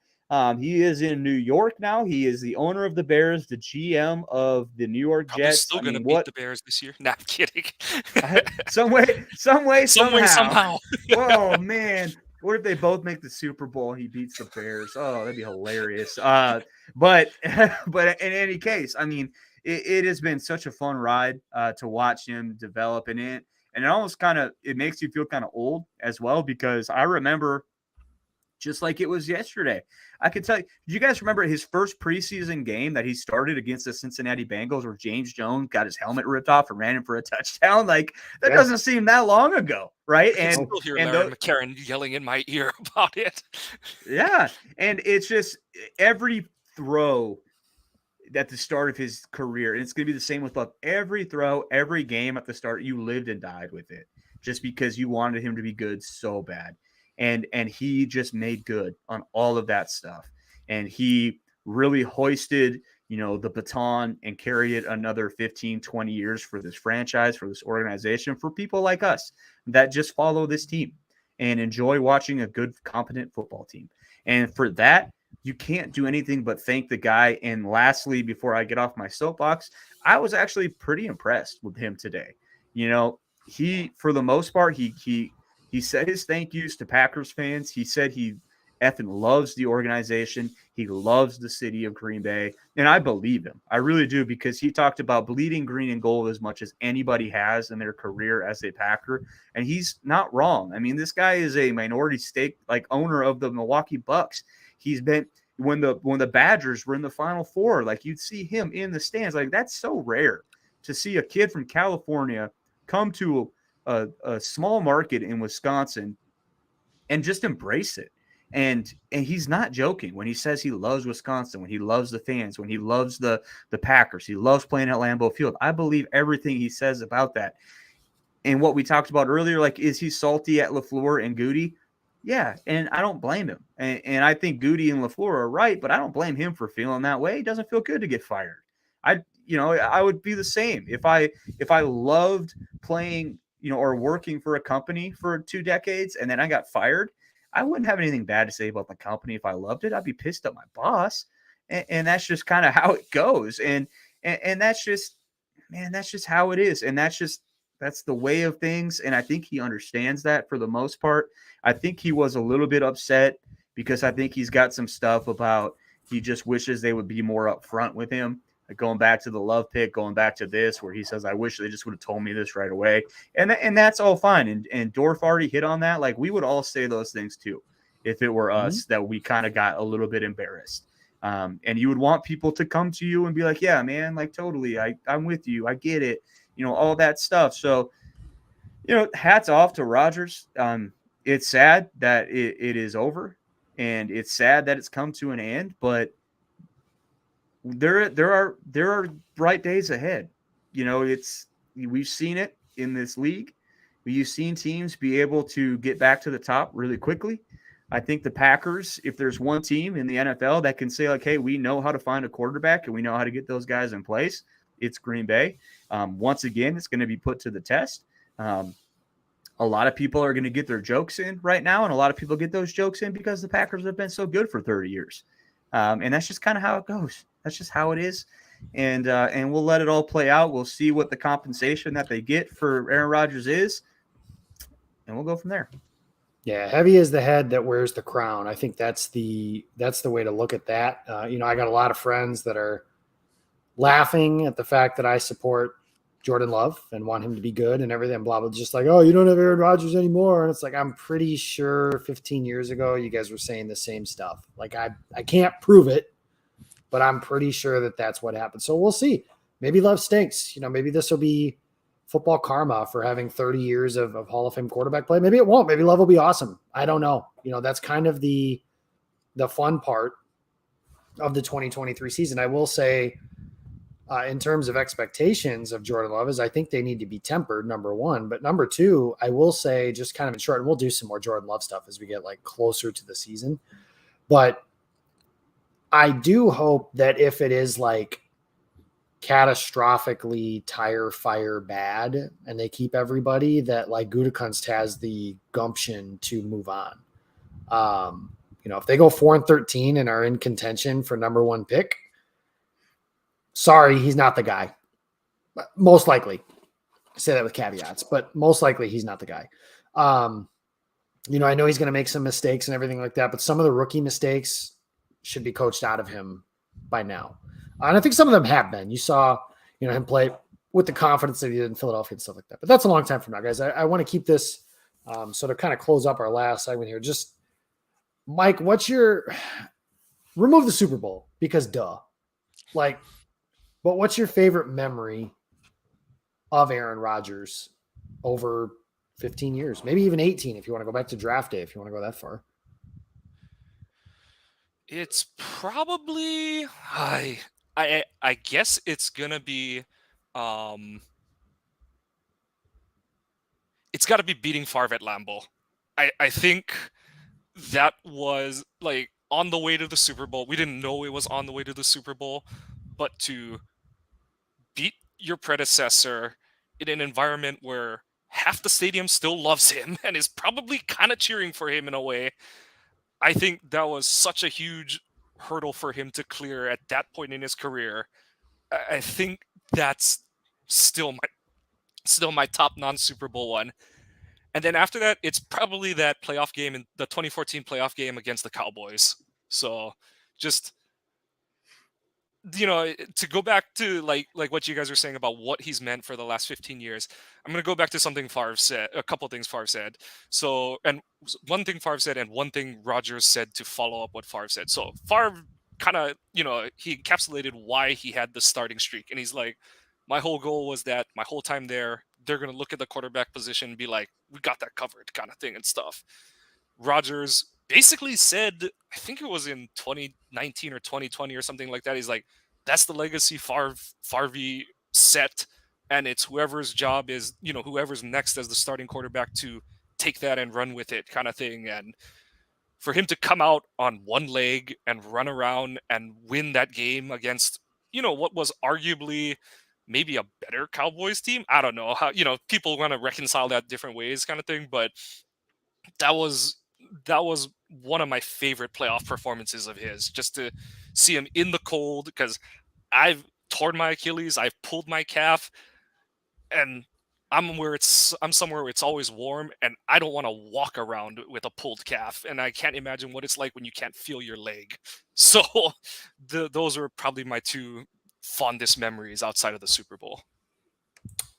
He is in New York now. He is the owner of the Bears, the GM of the New York Probably Jets. still going to beat the Bears this year. Nah, I'm kidding. Some way, somehow. Oh man. What if they both make the Super Bowl and he beats the Bears? Oh, that'd be hilarious. But in any case, I mean, it has been such a fun ride to watch him develop in it. And it almost it makes you feel kind of old as well, because I remember just like it was yesterday. I could tell you, do you guys remember his first preseason game that he started against the Cincinnati Bengals where James Jones got his helmet ripped off and ran in for a touchdown? Like, that doesn't seem that long ago, right? I can still hear Larry McCarron yelling in my ear about it. Yeah, and it's just every throw at the start of his career, and it's going to be the same with Love. Every throw, every game at the start, you lived and died with it just because you wanted him to be good so bad. And he just made good on all of that stuff. And he really hoisted, the baton and carried it another 15, 20 years for this franchise, for this organization, for people like us that just follow this team and enjoy watching a good, competent football team. And for that, you can't do anything but thank the guy. And lastly, before I get off my soapbox, I was actually pretty impressed with him today. He, for the most part, he said his thank yous to Packers fans. He said he effing loves the organization. He loves the city of Green Bay. And I believe him. I really do, because he talked about bleeding green and gold as much as anybody has in their career as a Packer. And he's not wrong. I mean, this guy is a minority stake owner of the Milwaukee Bucks. He's been when the Badgers were in the Final Four, like, you'd see him in the stands. Like, that's so rare to see a kid from California come to a small market in Wisconsin and just embrace it. And he's not joking when he says he loves Wisconsin, when he loves the fans, when he loves the Packers, he loves playing at Lambeau Field. I believe everything he says about that. And what we talked about earlier, like, is he salty at LaFleur and Goody? Yeah, and I don't blame him. And I think Goody and LaFleur are right, but I don't blame him for feeling that way. It doesn't feel good to get fired. I would be the same if I loved playing, or working for a company for 2 decades and then I got fired. I wouldn't have anything bad to say about the company if I loved it. I'd be pissed at my boss, and that's just kind of how it goes. And that's just, man, that's just how it is. And that's the way of things. And I think he understands that for the most part. I think he was a little bit upset because I think he's got some stuff about he just wishes they would be more upfront with him. Like, going back to the love pick, going back to this, where he says, I wish they just would have told me this right away. And that's all fine. And Dorf already hit on that. Like, we would all say those things too, if it were us, that we kind of got a little bit embarrassed. And you would want people to come to you and be like, yeah, man, like, totally. I'm with you. I get it. All that stuff. So, hats off to Rodgers. It's sad that it is over, and it's sad that it's come to an end, but there are bright days ahead. We've seen it in this league. We've seen teams be able to get back to the top really quickly. I think the Packers, if there's one team in the NFL that can say, like, hey, we know how to find a quarterback and we know how to get those guys in place, it's Green Bay. Once again, it's going to be put to the test. A lot of people are going to get their jokes in right now, and a lot of people get those jokes in because the Packers have been so good for 30 years. And that's just kind of how it goes. That's just how it is. And we'll let it all play out. We'll see what the compensation that they get for Aaron Rodgers is, and we'll go from there. Yeah, heavy is the head that wears the crown. I think that's the way to look at that. I got a lot of friends that are laughing at the fact that I support Jordan Love and want him to be good and everything, blah, blah, just like, oh, you don't have Aaron Rodgers anymore. And it's like, I'm pretty sure 15 years ago, you guys were saying the same stuff. Like, I can't prove it, but I'm pretty sure that that's what happened. So we'll see. Maybe Love stinks. Maybe this will be football karma for having 30 years of Hall of Fame quarterback play. Maybe it won't. Maybe Love will be awesome. I don't know. That's kind of the fun part of the 2023 season. I will say, in terms of expectations of Jordan Love, is I think they need to be tempered, number one. But number two, I will say, just kind of in short, and we'll do some more Jordan Love stuff as we get like closer to the season. But I do hope that if it is like catastrophically tire fire bad and they keep everybody, that like Gutekunst has the gumption to move on. If they go 4-13 and are in contention for number one pick, sorry, he's not the guy. Most likely. I say that with caveats, but most likely he's not the guy. I know he's going to make some mistakes and everything like that, but some of the rookie mistakes should be coached out of him by now. And I think some of them have been. You saw, him play with the confidence that he did in Philadelphia and stuff like that. But that's a long time from now, guys. I want to keep this so to kind of close up our last segment here. Just, Mike, remove the Super Bowl because duh. But what's your favorite memory of Aaron Rodgers over 15 years? Maybe even 18 if you want to go back to draft day, if you want to go that far. It's probably I guess it's gonna be it's got to be beating Favre at Lambeau. I think that was like on the way to the Super Bowl. We didn't know it was on the way to the Super Bowl, but to beat your predecessor in an environment where half the stadium still loves him and is probably kind of cheering for him in a way, I think that was such a huge hurdle for him to clear at that point in his career. I think that's still my top non-Super Bowl one. And then after that, it's probably that playoff game in the 2014 playoff game against the Cowboys. So just, to go back to like what you guys were saying about what he's meant for the last 15 years, I'm going to go back to something Favre said, a couple things Favre said. So, and one thing Favre said and one thing Rodgers said to follow up what Favre said. So Favre kind of, he encapsulated why he had the starting streak. And he's like, my whole goal was that my whole time there, they're going to look at the quarterback position and be like, we got that covered kind of thing and stuff. Rodgers basically said, I think it was in 2019 or 2020 or something like that. He's like, that's the legacy Favre set. And it's whoever's job is, whoever's next as the starting quarterback to take that and run with it kind of thing. And for him to come out on one leg and run around and win that game against, what was arguably maybe a better Cowboys team. I don't know how, people want to reconcile that different ways kind of thing, but that was one of my favorite playoff performances of his, just to see him in the cold, because I've torn my Achilles, I've pulled my calf, and I'm somewhere where it's always warm, and I don't want to walk around with a pulled calf, and I can't imagine what it's like when you can't feel your leg. So those are probably my two fondest memories outside of the Super Bowl.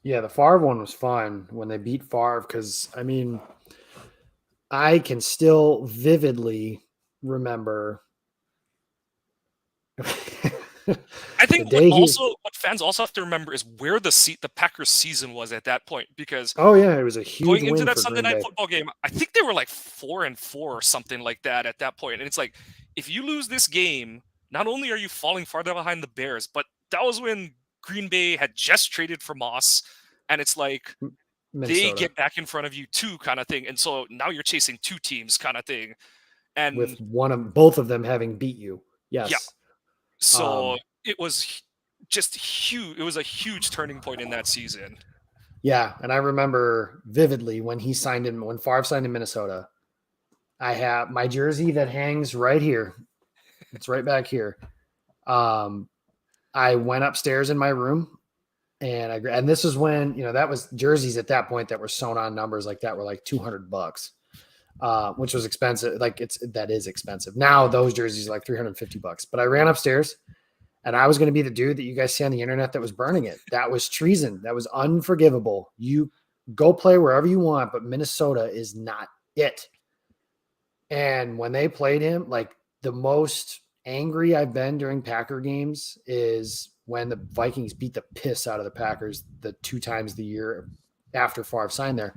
Yeah, the Favre one was fun when they beat Favre, because I can still vividly remember. I think what fans also have to remember is where the Packers season was at that point, because it was a huge going into win that for Sunday Green night Bay. football game. I think they were like 4-4 or something like that at that point. And it's like, if you lose this game, not only are you falling farther behind the Bears, but that was when Green Bay had just traded for Moss, and it's like Minnesota. They get back in front of you too, kind of thing. And so now you're chasing two teams, kind of thing. And with both of them having beat you. Yes. Yeah. So it was just huge. It was a huge turning point in that season. Yeah, and I remember vividly when Favre signed in Minnesota. I have my jersey that hangs right here. It's right back here. I went upstairs in my room, and this is when, that was jerseys at that point that were sewn on numbers like that were like $200. which was expensive. Like that is expensive. Now those jerseys are like $350. But I ran upstairs and I was going to be the dude that you guys see on the internet that was burning it. That was treason. That was unforgivable. You go play wherever you want, but Minnesota is not it. And when they played him, like the most angry I've been during Packer games is when the Vikings beat the piss out of the Packers the 2 times the year after Favre signed there.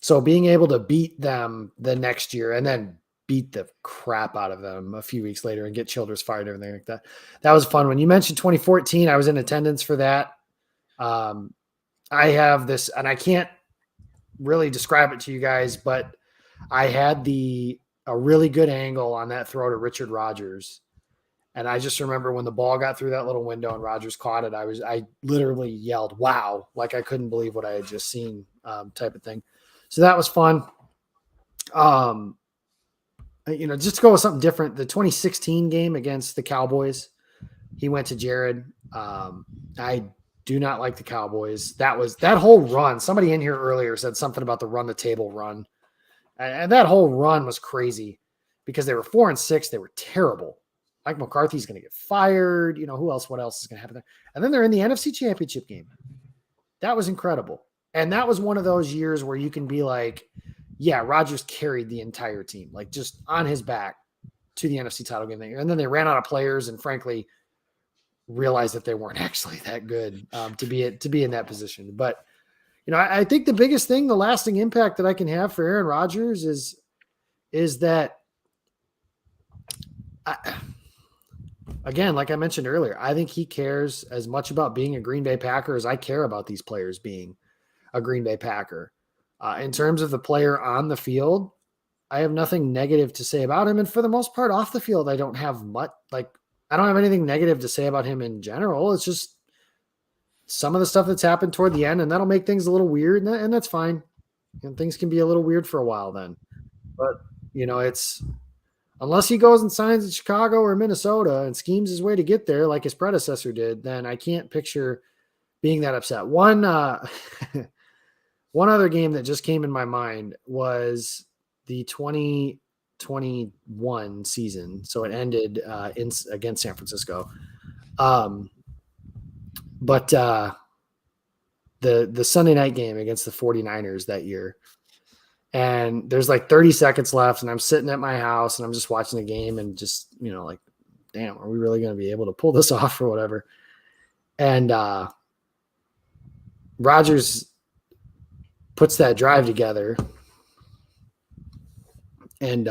So being able to beat them the next year and then beat the crap out of them a few weeks later and get Childress fired and everything like that. That was fun. When you mentioned 2014, I was in attendance for that. I have this, and I can't really describe it to you guys, but I had a really good angle on that throw to Richard Rodgers. And I just remember when the ball got through that little window and Rodgers caught it, I literally yelled, wow, like I couldn't believe what I had just seen, type of thing. So that was fun. Just to go with something different, the 2016 game against the Cowboys, he went to Jared. I do not like the Cowboys. That whole run. Somebody in here earlier said something about the run the table run. And that whole run was crazy because they were 4-6. They were terrible. Mike McCarthy's going to get fired. What else is going to happen there? And then they're in the NFC Championship game. That was incredible. And that was one of those years where you can be like, yeah, Rodgers carried the entire team, like just on his back to the NFC title game that year. And then they ran out of players and frankly realized that they weren't actually that good to be in that position. But, I think the biggest thing, the lasting impact that I can have for Aaron Rodgers is that, again, like I mentioned earlier, I think he cares as much about being a Green Bay Packer as I care about these players being a Green Bay Packer. In terms of the player on the field, I have nothing negative to say about him. And for the most part, off the field, I don't have much, I don't have anything negative to say about him in general. It's just some of the stuff that's happened toward the end, and that'll make things a little weird, and that's fine. Things can be a little weird for a while then. But, it's unless he goes and signs in Chicago or Minnesota and schemes his way to get there like his predecessor did, then I can't picture being that upset. One other game that just came in my mind was the 2021 season. So it ended against San Francisco. But the Sunday night game against the 49ers that year, and there's like 30 seconds left, and I'm sitting at my house and I'm just watching the game and just, like, damn, are we really going to be able to pull this off or whatever? And Rodgers puts that drive together, and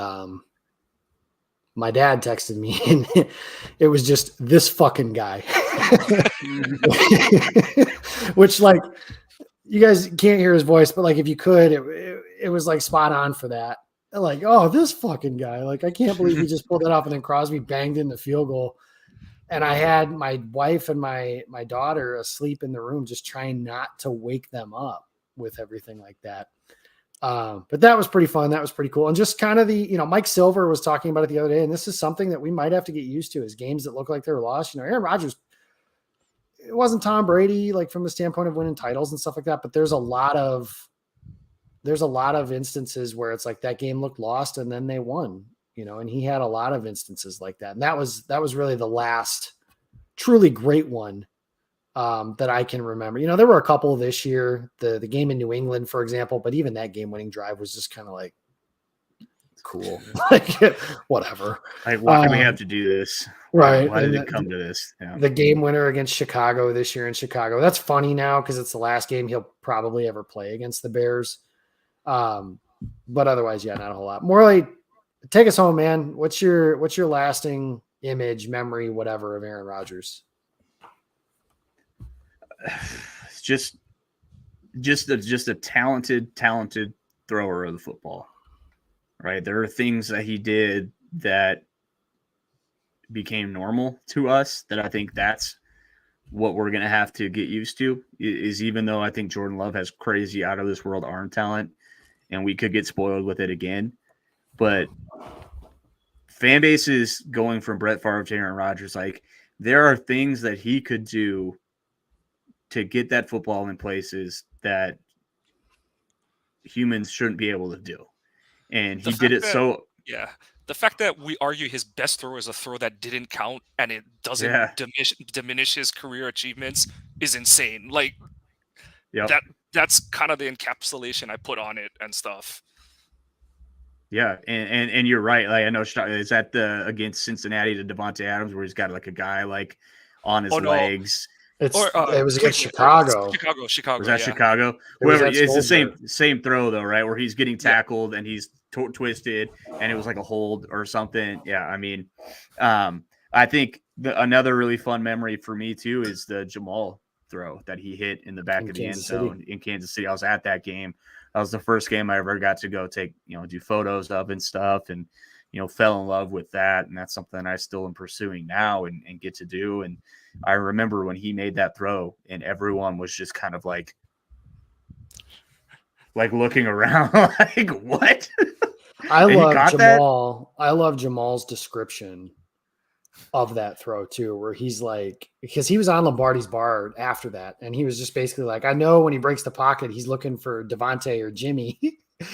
my dad texted me, and it was just this fucking guy. Which, like, you guys can't hear his voice, but like if you could, it was like spot on for that. Like, oh, this fucking guy. Like, I can't believe he just pulled it off. And then Crosby banged in the field goal. And I had my wife and my daughter asleep in the room, just trying not to wake them up with everything like that. But that was pretty fun. That was pretty cool. And just kind of Mike Silver was talking about it the other day, and this is something that we might have to get used to, is games that look like they were lost. Aaron Rodgers, it wasn't Tom Brady, like from the standpoint of winning titles and stuff like that, but there's a lot of instances where it's like that game looked lost and then they won, and he had a lot of instances like that. And that was really the last truly great one that I can remember. There were a couple this year, the game in New England, for example, but even that game winning drive was just kind of like, cool. Like, whatever. Like, why do we have to do this? Right. Why did it come to this? Yeah. The game winner against Chicago this year in Chicago. That's funny now because it's the last game he'll probably ever play against the Bears. But otherwise, yeah, not a whole lot. Morley, take us home, man. What's your lasting image, memory, whatever, of Aaron Rodgers? Just a talented thrower of the football. Right. There are things that he did that became normal to us that I think that's what we're going to have to get used to, is even though I think Jordan Love has crazy out of this world arm talent and we could get spoiled with it again, but fan bases going from Brett Favre to Aaron Rodgers, like, there are things that he could do to get that football in places that humans shouldn't be able to do. And The he did fact it that- so Yeah. The fact that we argue his best throw is a throw that didn't count and it doesn't Yeah. diminish his career achievements is insane. Like Yep. that's kind of the encapsulation I put on it and stuff. Yeah, and you're right. Like I know is that the against Cincinnati to Devontae Adams where he's got like a guy like on his Oh, no. legs. It was against Chicago. Chicago. Was that Yeah. Chicago? It was Whoever, at it's the Soldier. same throw though, right? Where he's getting tackled and he's twisted, and it was like a hold or something. Yeah, I mean, I think another really fun memory for me too is the Jamal throw that he hit in the back In of the end Kansas zone City. in Kansas City. I was at that game. That was the first game I ever got to go take, do photos of and stuff, and fell in love with that. And that's something I still am pursuing now and get to do. And I remember when he made that throw and everyone was just kind of like looking around like, what? I And he love caught Jamal. I love Jamal's description of that throw too, where he's like, because he was on Lombardi's bar after that, and he was just basically like, I know when he breaks the pocket, he's looking for Devontae or Jimmy.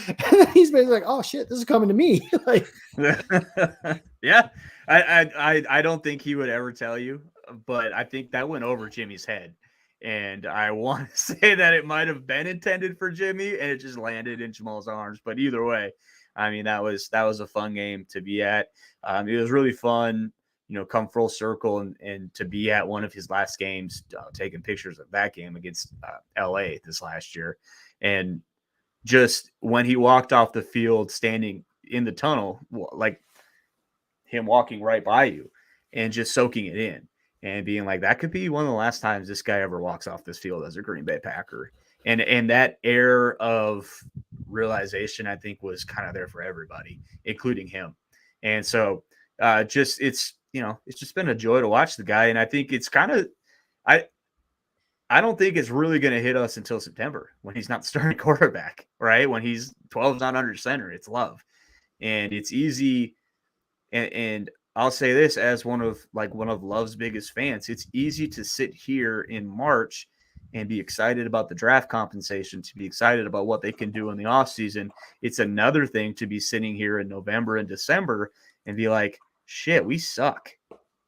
And then he's basically like, oh shit, this is coming to me. Like, Yeah, I don't think he would ever tell you, but I think that went over Jimmy's head. And I want to say that it might have been intended for Jimmy and it just landed in Jamal's arms. But either way, I mean, that was a fun game to be at. It was really fun, come full circle and to be at one of his last games, taking pictures of that game against LA this last year. And just when he walked off the field, standing in the tunnel, like him walking right by you and just soaking it in and being like, that could be one of the last times this guy ever walks off this field as a Green Bay Packer. And that air of realization, I think, was kind of there for everybody, including him. And so it's just been a joy to watch the guy. And I think it's kind of, I don't think it's really going to hit us until September when he's not starting quarterback, right? When he's 12's not under center, it's Love. And it's easy. And I'll say this as one of Love's biggest fans, it's easy to sit here in March and be excited about the draft compensation, to be excited about what they can do in the offseason. It's another thing to be sitting here in November and December and be like, shit, we suck.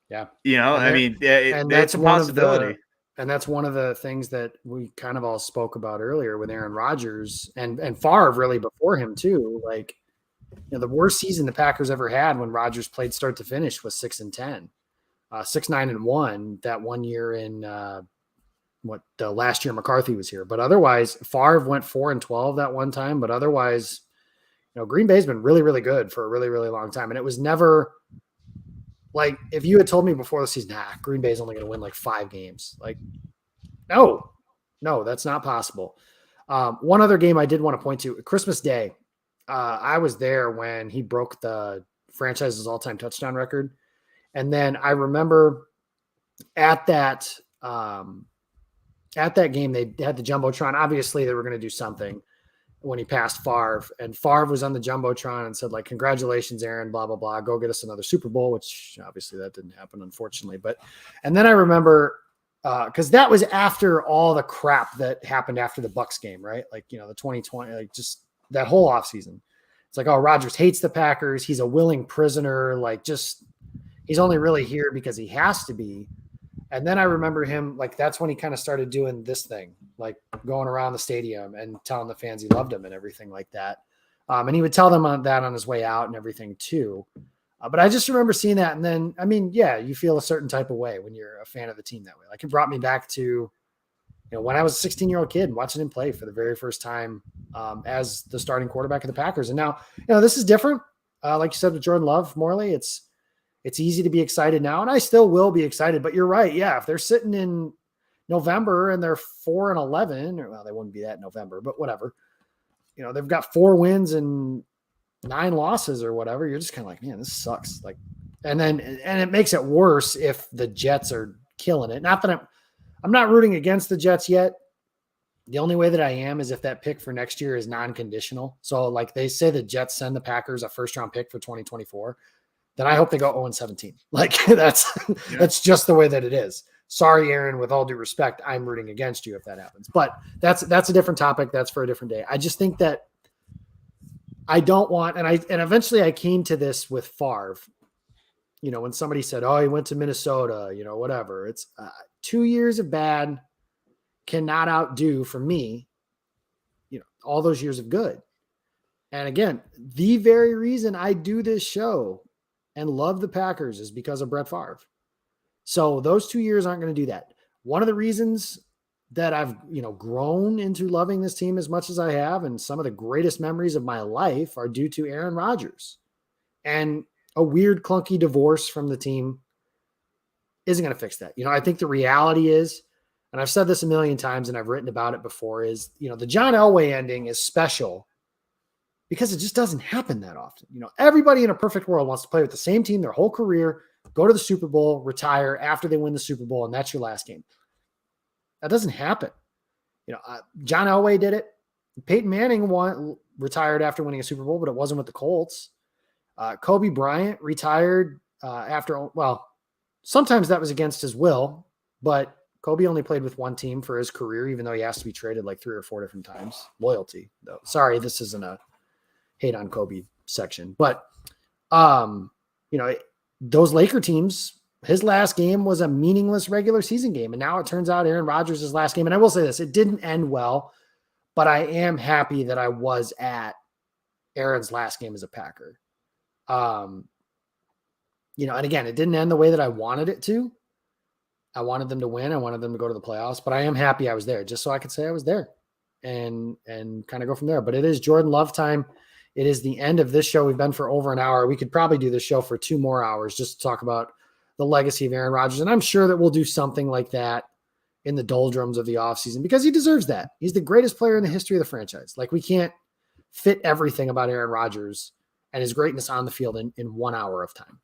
yeah. That's a possibility. And that's one of the things that we kind of all spoke about earlier with Aaron Rodgers and Favre really before him too. Like, the worst season the Packers ever had when Rodgers played start to finish was 6-10, 6-9-1 that one year in the last year McCarthy was here. But otherwise, Favre went 4-12 that one time. But otherwise, Green Bay's been really, really good for a really, really long time. And it was never like, if you had told me before the season, Green Bay's only going to win like 5 games. Like, no, that's not possible. One other game I did want to point to, Christmas Day. I was there when he broke the franchise's all-time touchdown record. And then I remember at that game, they had the Jumbotron. Obviously, they were going to do something when he passed Favre. And Favre was on the Jumbotron and said, like, congratulations, Aaron, blah, blah, blah. Go get us another Super Bowl, which obviously that didn't happen, unfortunately. And then I remember because that was after all the crap that happened after the Bucs game, right? Like, the 2020, like just that whole offseason. It's like, oh, Rodgers hates the Packers. He's a willing prisoner. Like, just he's only really here because he has to be. And then I remember him, like, that's when he kind of started doing this thing, like going around the stadium and telling the fans he loved them and everything like that. And he would tell them that on his way out and everything too. But I just remember seeing that. And then, I mean, yeah, you feel a certain type of way when you're a fan of the team that way. Like, it brought me back to, when I was a 16-year-old kid and watching him play for the very first time as the starting quarterback of the Packers. And now, this is different. Like you said with Jordan Love, Morley, it's easy to be excited now, and I still will be excited. But you're right. Yeah, if they're sitting in November and they're 4-11, or well, they wouldn't be that in November, but whatever. They've got 4 wins and 9 losses or whatever. You're just kind of like, man, this sucks. Like, and it makes it worse if the Jets are killing it. Not that I'm not rooting against the Jets yet. The only way that I am is if that pick for next year is non-conditional. So, like, they say the Jets send the Packers a first-round pick for 2024. Then I hope they go 0-17. Like, that's just the way that it is. Sorry, Aaron, with all due respect, I'm rooting against you if that happens. But that's a different topic. That's for a different day. I just think that I don't want, and eventually I came to this with Favre, when somebody said, oh, he went to Minnesota, whatever. It's 2 years of bad cannot outdo for me, all those years of good. And again, the very reason I do this show and love the Packers is because of Brett Favre. So those 2 years aren't going to do that. One of the reasons that I've, grown into loving this team as much as I have, and some of the greatest memories of my life are due to Aaron Rodgers. And a weird, clunky divorce from the team isn't going to fix that. I think the reality is, and I've said this a million times and I've written about it before, is, the John Elway ending is special because it just doesn't happen that often. Everybody in a perfect world wants to play with the same team their whole career, go to the Super Bowl, retire after they win the Super Bowl, and that's your last game. That doesn't happen. John Elway did it. Peyton Manning retired after winning a Super Bowl, but it wasn't with the Colts. Kobe Bryant retired after, sometimes that was against his will, but Kobe only played with one team for his career, even though he has to be traded like 3 or 4 different times. Loyalty, though. Sorry, this isn't a hate on Kobe section, but those Laker teams, his last game was a meaningless regular season game. And now it turns out Aaron Rodgers' last game. And I will say this, it didn't end well, but I am happy that I was at Aaron's last game as a Packer. And again, it didn't end the way that I wanted it to. I wanted them to win. I wanted them to go to the playoffs, but I am happy I was there just so I could say I was there and kind of go from there. But it is Jordan Love time. It is the end of this show. We've been for over an hour. We could probably do this show for 2 more hours just to talk about the legacy of Aaron Rodgers. And I'm sure that we'll do something like that in the doldrums of the offseason because he deserves that. He's the greatest player in the history of the franchise. Like, we can't fit everything about Aaron Rodgers and his greatness on the field in 1 hour of time.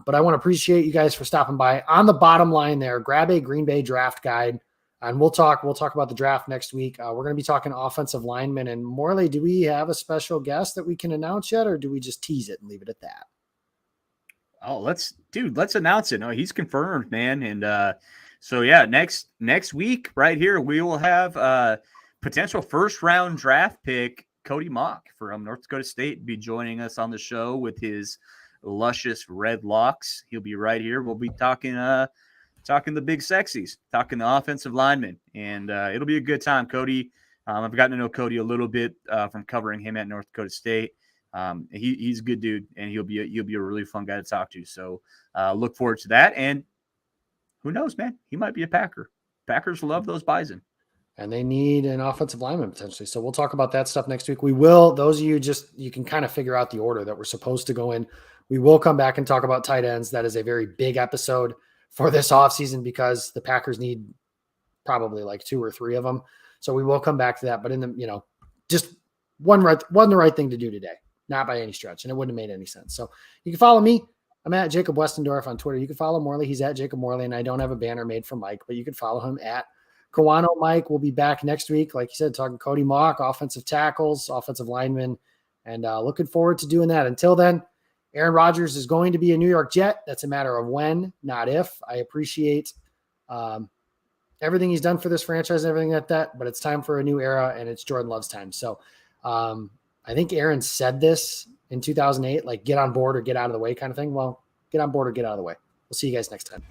But I want to appreciate you guys for stopping by. On the bottom line there, grab a Green Bay draft guide, and we'll talk about the draft next week. We're going to be talking offensive linemen. And Morley, do we have a special guest that we can announce yet, or do we just tease it and leave it at that? Oh, let's announce it. No, he's confirmed, man. And so yeah, next week right here, we will have potential first round draft pick Cody Mock from North Dakota State be joining us on the show with his luscious red locks. He'll be right here. We'll be talking the big sexies, talking the offensive linemen, and it'll be a good time. Cody, I've gotten to know Cody a little bit from covering him at North Dakota State. He's a good dude, and he'll be a really fun guy to talk to. So look forward to that. And who knows, man? He might be a Packer. Packers love those Bison. And they need an offensive lineman potentially. So we'll talk about that stuff next week. We will, those of you you can kind of figure out the order that we're supposed to go in. We will come back and talk about tight ends. That is a very big episode for this offseason because the Packers need probably like 2 or 3 of them. So we will come back to that. But in the, just wasn't the right thing to do today. Not by any stretch. And it wouldn't have made any sense. So you can follow me. I'm at Jacob Westendorf on Twitter. You can follow Morley. He's at Jacob Morley. And I don't have a banner made for Mike, but you can follow him at Kawano Mike. We'll be back next week. Like you said, talking Cody Mock, offensive tackles, offensive linemen, and looking forward to doing that. Until then, Aaron Rodgers is going to be a New York Jet. That's a matter of when, not if. I appreciate everything he's done for this franchise and everything like that, but it's time for a new era, and it's Jordan Love's time. So I think Aaron said this in 2008, like get on board or get out of the way kind of thing. Well, get on board or get out of the way. We'll see you guys next time.